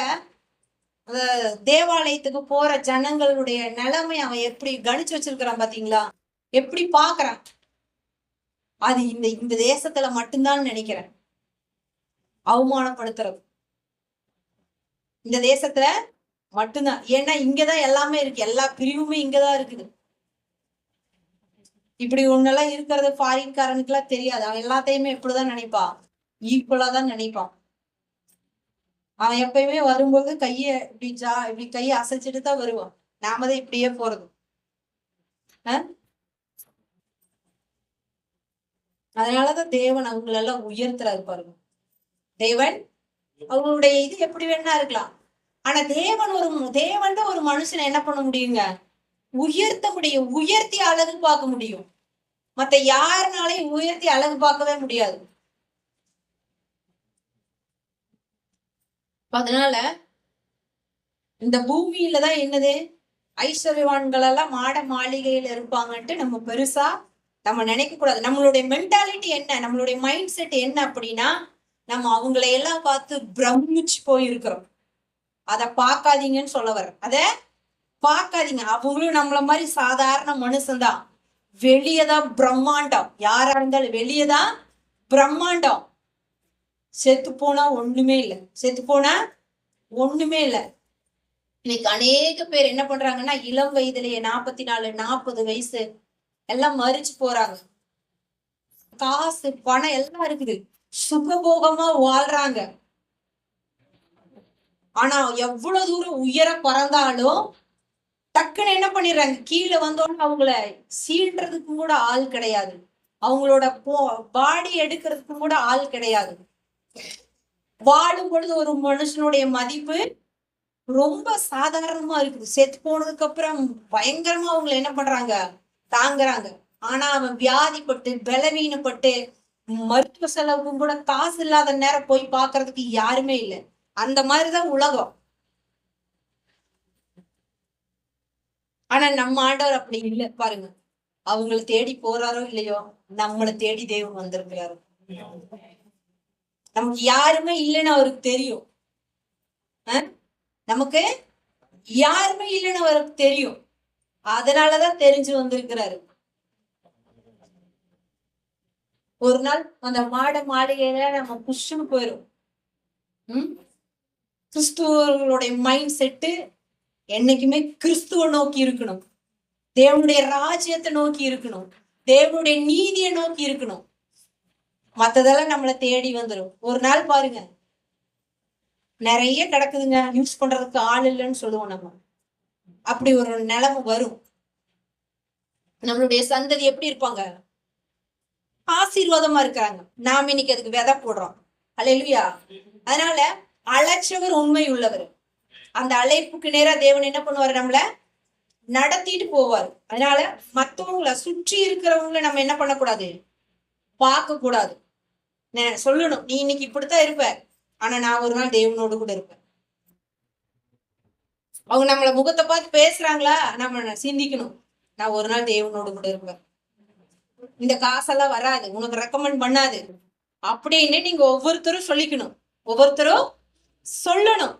தேவாலயத்துக்கு போற ஜனங்களுடைய நிலைமை அவன் எப்படி கணிச்சு வச்சிருக்கிறான் பாத்தீங்களா, எப்படி பாக்குறான். அது இந்த இந்த தேசத்துல மட்டும்தான் நினைக்கிறேன் அவமானப்படுத்துறது. இந்த தேசத்துல மட்டும்தான். ஏன்னா இங்கதான் எல்லாமே இருக்கு, எல்லா பிரிவுமே இங்கதான் இருக்குது. இப்படி ஒன்னெல்லாம் இருக்கிறது ஃபாரின்காரனுக்கு எல்லாம் தெரியாது. அவன் எல்லாத்தையுமே இப்படிதான் நினைப்பான், ஈக்குவலா தான் நினைப்பான். அவன் எப்பயுமே வரும்போது கைய இப்படி கையை அசைச்சிட்டு தான் வருவான். நாம தான் இப்படியே போறது. அதனாலதான் தேவன் அவங்களெல்லாம் உயர்த்துறாரு பாருங்க. தேவன் அவங்களுடைய இது எப்படி வேணா இருக்கலாம், ஆனா தேவன் தான் ஒரு மனுஷனை என்ன பண்ண முடியுங்க, உயர்த்த முடியும், உயர்த்தி அழகு பார்க்க முடியும். மத்த யாருனாலையும் உயர்த்தி அழகு பார்க்கவே முடியாது. அதனால இந்த பூமியில தான் என்னது, ஐஸ்வர்யவான்கள் எல்லாம் மாட மாளிகையில இருப்பாங்கன்ட்டு நம்ம பெருசா நம்ம நினைக்க கூடாது. நம்மளுடைய மென்டாலிட்டி என்ன, நம்மளுடைய மைண்ட் செட் என்ன அப்படின்னா, நம்ம அவங்களை எல்லாம் பார்த்து பிரமிச்சு போயிருக்கிறோம். அதை பார்க்காதீங்கன்னு சொல்ல வர, அத பார்க்காதீங்க. அவங்களும் நம்மள மாதிரி சாதாரண மனுஷன்தான். வெளியதான் பிரம்மாண்டம். யாரா இருந்தாலும் வெளியதான் பிரம்மாண்டம். செத்து போனா ஒண்ணுமே இல்லை, செத்து போனா ஒண்ணுமே இல்லை. இன்னைக்கு அநேக பேர் என்ன பண்றாங்கன்னா, இளம் வயதுலயே 44 40 வயசு எல்லாம் மறிச்சு போறாங்க. காசு பணம் எல்லாம் இருக்குது, சுகபோகமா வாழ்றாங்க. ஆனா எவ்வளவு தூரம் உயர பறந்தாலும் டக்குன்னு என்ன பண்ணிடுறாங்க, கீழே வந்தோன்னு அவங்கள சீன்றதுக்கும் கூட ஆள் கிடையாது, அவங்களோட பாடி எடுக்கிறதுக்கும் கூட ஆள் கிடையாது. வாழும் பொழுது ஒரு மனுஷனுடைய மதிப்பு ரொம்ப சாதாரணமா இருக்குது. செத்து போனதுக்கு அப்புறம் பயங்கரமா அவங்களை என்ன பண்றாங்க, தாங்குறாங்க. ஆனா அவன் வியாதிப்பட்டு பலவீனப்பட்டு மருத்துவ செலவுக்கும் கூட காசு இல்லாத நேரம் போய் பாக்குறதுக்கு யாருமே இல்லை. அந்த மாதிரிதான் உலகம். ஆனா நம்ம ஆண்டவர் அப்படி இல்லை பாருங்க. அவங்கள தேடி போறாரோ இல்லையோ, நம்மளை தேடி தேவன் வந்திருக்கிறாரு. நமக்கு யாருமே இல்லைன்னு அவருக்கு தெரியும். நமக்கு யாருமே இல்லைன்னு அவருக்கு தெரியும். அதனாலதான் தெரிஞ்சு வந்திருக்கிறாரு. ஒரு நாள் அந்த மாட மாளிகையில நம்ம புஷ்னு போயிரும். கிறிஸ்துவர்களுடைய மைண்ட் செட்டு என்னைக்குமே கிறிஸ்துவ நோக்கி இருக்கணும், தேவனுடைய ராஜ்யத்தை நோக்கி இருக்கணும், தேவனுடைய நீதியை நோக்கி இருக்கணும். மத்ததெல்லாம் நம்மளை தேடி வந்துடும். ஒரு நாள் பாருங்க, நிறைய கிடக்குதுங்க, யூஸ் பண்றதுக்கு ஆள் இல்லைன்னு சொல்லுவோம் நம்ம. அப்படி ஒரு நிலைமை வரும். நம்மளுடைய சந்ததி எப்படி இருப்பாங்க, ஆசீர்வாதமா இருக்கிறாங்க. நாம இன்னைக்கு அதுக்கு விதை போடுறோம். அல்லேலூயா. அதனால அழைச்சவர் உண்மை உள்ளவர். அந்த அழைப்புக்கு நேரா தேவன் என்ன பண்ணுவாரு, நம்மள நடத்திட்டு போவார். அதனால மத்தவங்களை சுற்றி இருக்கிறவங்களை நம்ம என்ன பண்ணக்கூடாது, பார்க்க கூடாது. சொல்லணும், நீ இன்னைக்கு இப்படித்தான் இருப்ப, ஆனா நான் ஒரு நாள் தேவனோடு கூட இருப்பேன். அவங்க நம்மள முகத்தை பார்த்து பேசுறாங்களா, நம்ம சிந்திக்கணும், நான் ஒரு நாள் தேவனோடு கூட இருப்பேன். இந்த காசெல்லாம் வராது, உனக்கு ரெக்கமெண்ட் பண்ணாது அப்படின்னு நீங்க ஒவ்வொருத்தரும் சொல்லிக்கணும், ஒவ்வொருத்தரும் சொல்லணும்.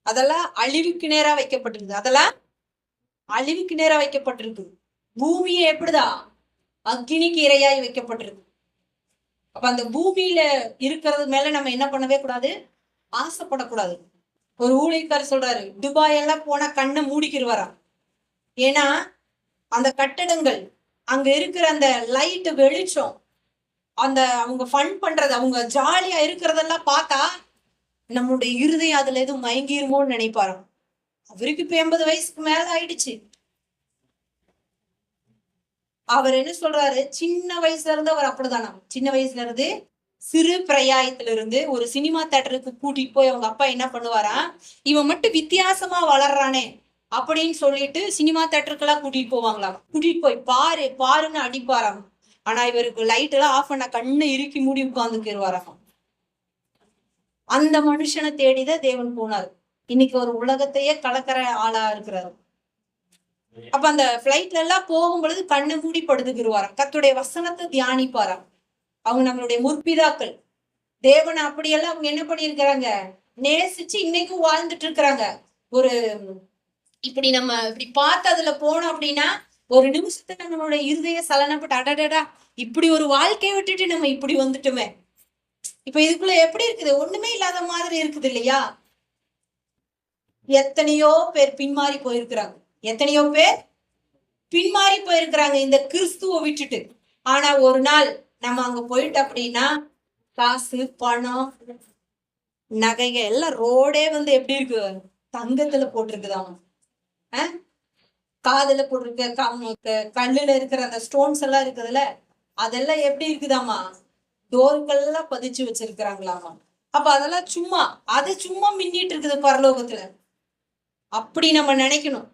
அதெல்லாம் அழிவுக்கு நேரா வைக்கப்பட்டிருக்கு, அதெல்லாம் அழிவுக்கு நேரா வைக்கப்பட்டிருக்கு. பூமியை எப்படிதான் அக்னிக்கு இரையாய் வைக்கப்பட்டிருக்கு. அப்ப அந்த பூமியில இருக்கிறது மேல நம்ம என்ன பண்ணவே கூடாது, ஆசைப்படக்கூடாது. ஒரு ஊழியக்காரர் சொல்றாரு, துபாய் எல்லாம் போனா கண்ணை மூடிக்கிடுவாராம். ஏன்னா அந்த கட்டடங்கள், அங்க இருக்கிற அந்த லைட் வெளிச்சம், அந்த அவங்க ஃபன் பண்றது, அவங்க ஜாலியா இருக்கிறதெல்லாம் பார்த்தா நம்மளுடைய இருதயம் அதுல எதுவும் மயங்கிருமோன்னு நினைப்பாராம். அவருக்கு இப்ப 80 வயசுக்கு மேல ஆயிடுச்சு. அவர் என்ன சொல்றாரு, சின்ன வயசுல இருந்து அவர் அப்படிதானா. சின்ன வயசுல இருந்து சிறு பிரயாயத்துல இருந்து ஒரு சினிமா தேட்டருக்கு கூட்டிட்டு போய் அவங்க அப்பா என்ன பண்ணுவாரா, இவன் மட்டும் வித்தியாசமா வளர்றானே அப்படின்னு சொல்லிட்டு சினிமா தேட்டருக்கெல்லாம் கூட்டிட்டு போவாங்களாம். கூட்டிட்டு போய் பாரு பாருன்னு அடிப்பாராம். ஆனா இவருக்கு லைட் எல்லாம் ஆஃப் பண்ண கண்ணை இறுக்கி மூடி உட்கார்ந்துக்கிடுவாராம். அந்த மனுஷனை தேடிதான் தேவன் போனார். இன்னைக்கு ஒரு உலகத்தையே கலக்கிற ஆளா இருக்கிறாரு. அப்ப அந்த பிளைட்ல எல்லாம் போகும் பொழுது கண்ணு மூடி படுத்துக்கிடுவாராம். கர்த்தருடைய வசனத்தை தியானிப்பாராம். அவங்க நம்மளுடைய முற்பிதாக்கள் தேவனை அப்படியெல்லாம் அவங்க என்ன பண்ணிருக்கிறாங்க, நேசிச்சு இன்னைக்கும் வாழ்ந்துட்டு இருக்கிறாங்க. ஒரு இப்படி நம்ம இப்படி பார்த்து அதுல போனோம் அப்படின்னா ஒரு நிமிஷத்துல நம்மளுடைய இருதய சலனப்பட்டு அடடடா இப்படி ஒரு வாழ்க்கையை விட்டுட்டு நம்ம இப்படி வந்துட்டுமே. இப்ப இதுக்குள்ள எப்படி இருக்குது, ஒண்ணுமே இல்லாத மாதிரி இருக்குது இல்லையா? எத்தனையோ பேர் பின்மாறி போயிருக்கிறாங்க. எத்தனையோ பேர் பின்மாறி போயிருக்கிறாங்க இந்த கிறிஸ்துவ விட்டுட்டு. ஆனா ஒரு நாள் நம்ம அங்க போயிட்டு அப்படின்னா காசு பணம் நகைங்க எல்லாம் ரோடே வந்து எப்படி இருக்கு, தங்கத்துல போட்டிருக்குதாம். காதுல போட்டிருக்க கல்லுல இருக்கிற அந்த ஸ்டோன்ஸ் எல்லாம் இருக்குதுல்ல, அதெல்லாம் எப்படி இருக்குதாமா, டோர்கள்லாம் பதிச்சு வச்சிருக்கிறாங்களாமா. அப்ப அதெல்லாம் சும்மா, அது சும்மா மின்னிட்டு இருக்குது பரலோகத்துல. அப்படி நம்ம நினைக்கணும்.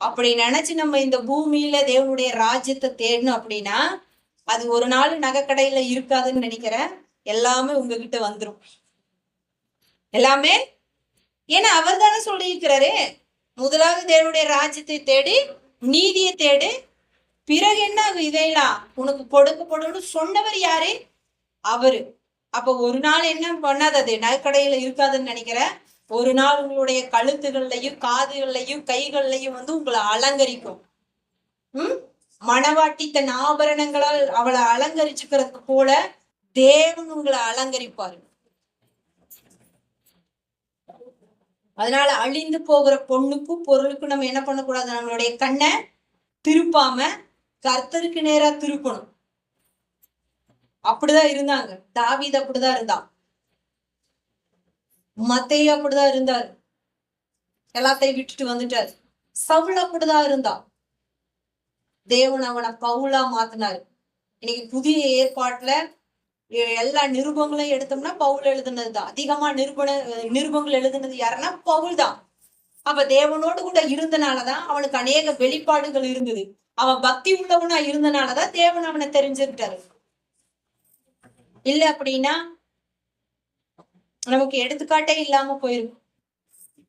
அப்படி நினைச்சு நம்ம இந்த பூமியில தேவனுடைய ராஜ்யத்தை தேடணும் அப்படின்னா அது ஒரு நாள் நகைக்கடையில இருக்காதுன்னு நினைக்கிறேன். எல்லாமே உங்ககிட்ட வந்துடும் எல்லாமே. ஏன்னா அவர் தானே சொல்லியிருக்கிறாரு, முதலாவது தேவனுடைய ராஜ்யத்தை தேடி நீதியை தேடு, பிறகு என்ன இதையெல்லாம் உனக்கு கொடுக்கப்படும் சொன்னவர் யாரு, அவரு. அப்ப ஒரு நாள் என்ன பண்ணாதது நகைக்கடையில இருக்காதுன்னு நினைக்கிறேன். ஒரு நாள் உங்களுடைய கழுத்துகள்லையும் காதுகள்லையும் கைகள்லையும் வந்து உங்களை அலங்கரிக்கும். மணவாட்டி தன் ஆபரணங்களால் அவளை அலங்கரிச்சுக்கிறது போல தேவன் உங்களை அலங்கரிப்பாரு. அதனால அழிந்து போகிற பொண்ணுக்கும் பொருளுக்கும் நம்ம என்ன பண்ணக்கூடாது, நம்மளுடைய கண்ணை திருப்பாம கர்த்தருக்கு நேரா திருப்பணும். அப்படிதான் இருந்தாங்க. தாவீது அப்படிதான் இருந்தான். மத்தேயு அப்படிதான் இருந்தார், எல்லாத்தையும் விட்டுட்டு வந்துட்டார். சவுல் அப்படிதான் இருந்தான். தேவன் அவனை பவுலா மாத்தினாரு. இன்னைக்கு புதிய ஏற்பாட்டுல எல்லா நிருபங்களையும் எடுத்தோம்னா பவுல் எழுதுனதுதான். அதிகமா நிருபங்கள் எழுதுனது யாருன்னா பவுல் தான். அப்ப தேவனோடு கூட இருந்தனாலதான் அவனுக்கு அநேக வெளிப்பாடுகள் இருந்தது. அவன் பக்தி உள்ளவனா இருந்தனாலதான் தேவன் அவனை தெரிஞ்சுக்கிட்டாரு. இல்ல அப்படின்னா நமக்கு எடுத்துக்காட்டே இல்லாம போயிருக்கும்.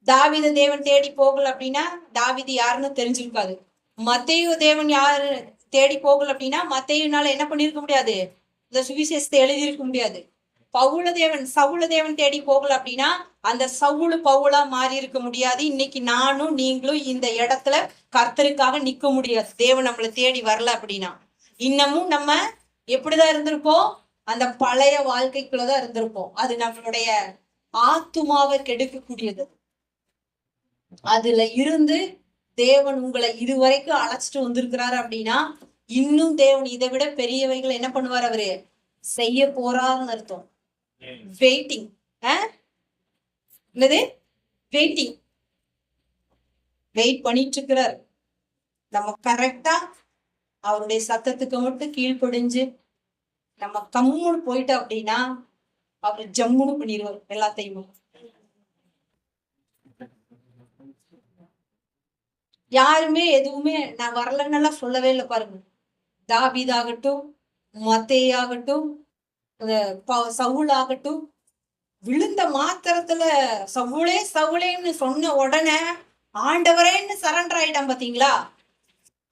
தாவீது தேவன் தேடி போகல அப்படின்னா தாவீது யாருன்னு தெரிஞ்சிருக்காது. மத்தேயு தேவன் யாரு தேடி போகல அப்படின்னா மத்தேயுனால என்ன பண்ணிருக்க முடியாது, இந்த சுவிசேஷத்தை எழுதியிருக்க முடியாது. சவுல தேவன் தேடி போகல அப்படின்னா அந்த சவுளு பவுலா மாறி இருக்க முடியாது. இன்னைக்கு நானும் நீங்களும் இந்த இடத்துல கர்த்தருக்காக நிக்க முடியாது. தேவன் நம்மளை தேடி வரல அப்படின்னா இன்னமும் நம்ம எப்படிதான் இருந்திருப்போம், அந்த பழைய வாழ்க்கைக்குள்ளதான் இருந்திருப்போம். அது நம்மளுடைய ஆத்துமாவை கெடுக்கக்கூடியது. அதுல இருந்து தேவன் உங்களை இதுவரைக்கும் அழைச்சிட்டு வந்திருக்கிறாரு அப்படின்னா இன்னும் தேவன் இதை விட பெரியவைகள் என்ன பண்ணுவார், அவரு செய்ய போறாருன்னு அர்த்தம். வெயிட்டிங். என்னது வெயிட்டிங், வெயிட் பண்ணிட்டு இருக்கிறார். நம்ம கரெக்டா அவருடைய சத்தத்துக்கு மட்டும் கீழ்ப்படிஞ்சு நம்ம கம்முன்னு போயிட்டோம் அப்படின்னா அவர் ஜம்முன்னு பண்ணிடுவார் எல்லாத்தையுமே. யாருமே எதுவுமே நான் வரலன்னு சொல்லவே இல்லை பாருங்க. தாவீதாகட்டும், மத்தேயாகட்டும், சவுல் ஆகட்டும், விழுந்த மாத்திரத்துல சவுளேன்னு சொன்ன உடனே ஆண்டவரேன்னு சரண்டர் ஆயிட்டான் பாத்தீங்களா.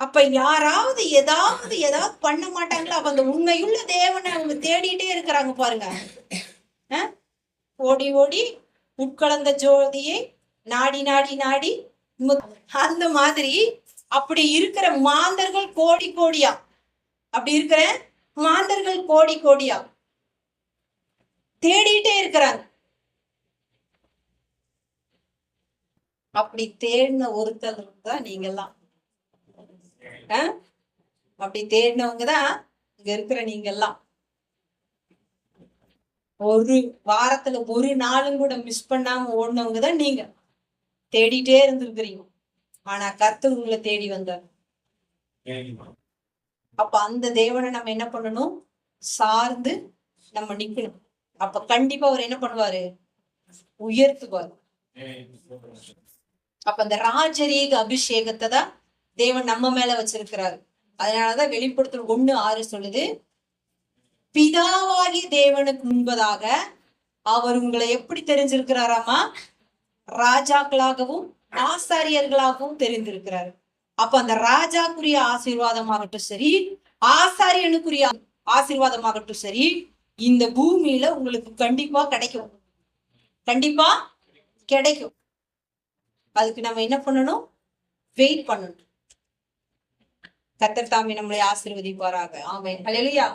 அப்ப யாராவது ஏதாவது பண்ண மாட்டாங்களா? அப்ப அந்த உண்மையுள்ள தேவனை அவங்க தேடிட்டே இருக்கிறாங்க பாருங்க. ஓடி ஓடி உட்கலந்த ஜோதியை நாடி நாடி நாடி, அந்த மாதிரி அப்படி இருக்கிற மாந்தர்கள் கோடி கோடியா, அப்படி இருக்கிற மாந்தர்கள் கோடி கோடியா தேடிட்டே இருக்கிறாங்க. அப்படி தேடின ஒருத்தர் தான் நீங்கெல்லாம். அப்படி தேடினவங்க தான் இங்க இருக்கிற நீங்கெல்லாம். ஒரு வாரத்துல ஒரு நாளும் கூட மிஸ் பண்ணாம ஓடினவங்க தான் நீங்க. தேடிட்டே இருந்திருக்கிறீங்க, ஆனா கர்த்தர் உங்களை தேடி வந்தார். அப்ப அந்த தேவனை நம்ம என்ன பண்ணணும்? சார்ந்து நம்ம நிக்கணும். அப்ப கண்டிப்பா அவர் என்ன பண்ணுவாரு? உயர்த்துவார். அப்ப அந்த ராஜரீக அபிஷேகத்தை தான் தேவன் நம்ம மேல வச்சிருக்கிறாரு. அதனாலதான் வெளிப்படுத்தல் 1:6 சொல்லுது, பிதாவாகி தேவனுக்கு முன்பதாக அவர் உங்களை எப்படி தெரிஞ்சிருக்கிறாராமா? ராஜாக்களாகவும் ஆசாரியர்களாகவும் தெரிந்திருக்கிறாரு. அப்ப அந்த ராஜாக்குரிய ஆசீர்வாதமாகட்டும் சரி, ஆசாரியனுக்குரிய ஆசீர்வாதமாகட்டும் சரி, இந்த பூமியில உங்களுக்கு கண்டிப்பா கிடைக்கும். கண்டிப்பா கிடைக்கும். அதுக்கு நம்ம என்ன பண்ணணும்? வெயிட் பண்ணணும். கர்த்தர் தாமே நம்மளை ஆசீர்வதிப்பாராக. ஆமென். ஹல்லேலூயா.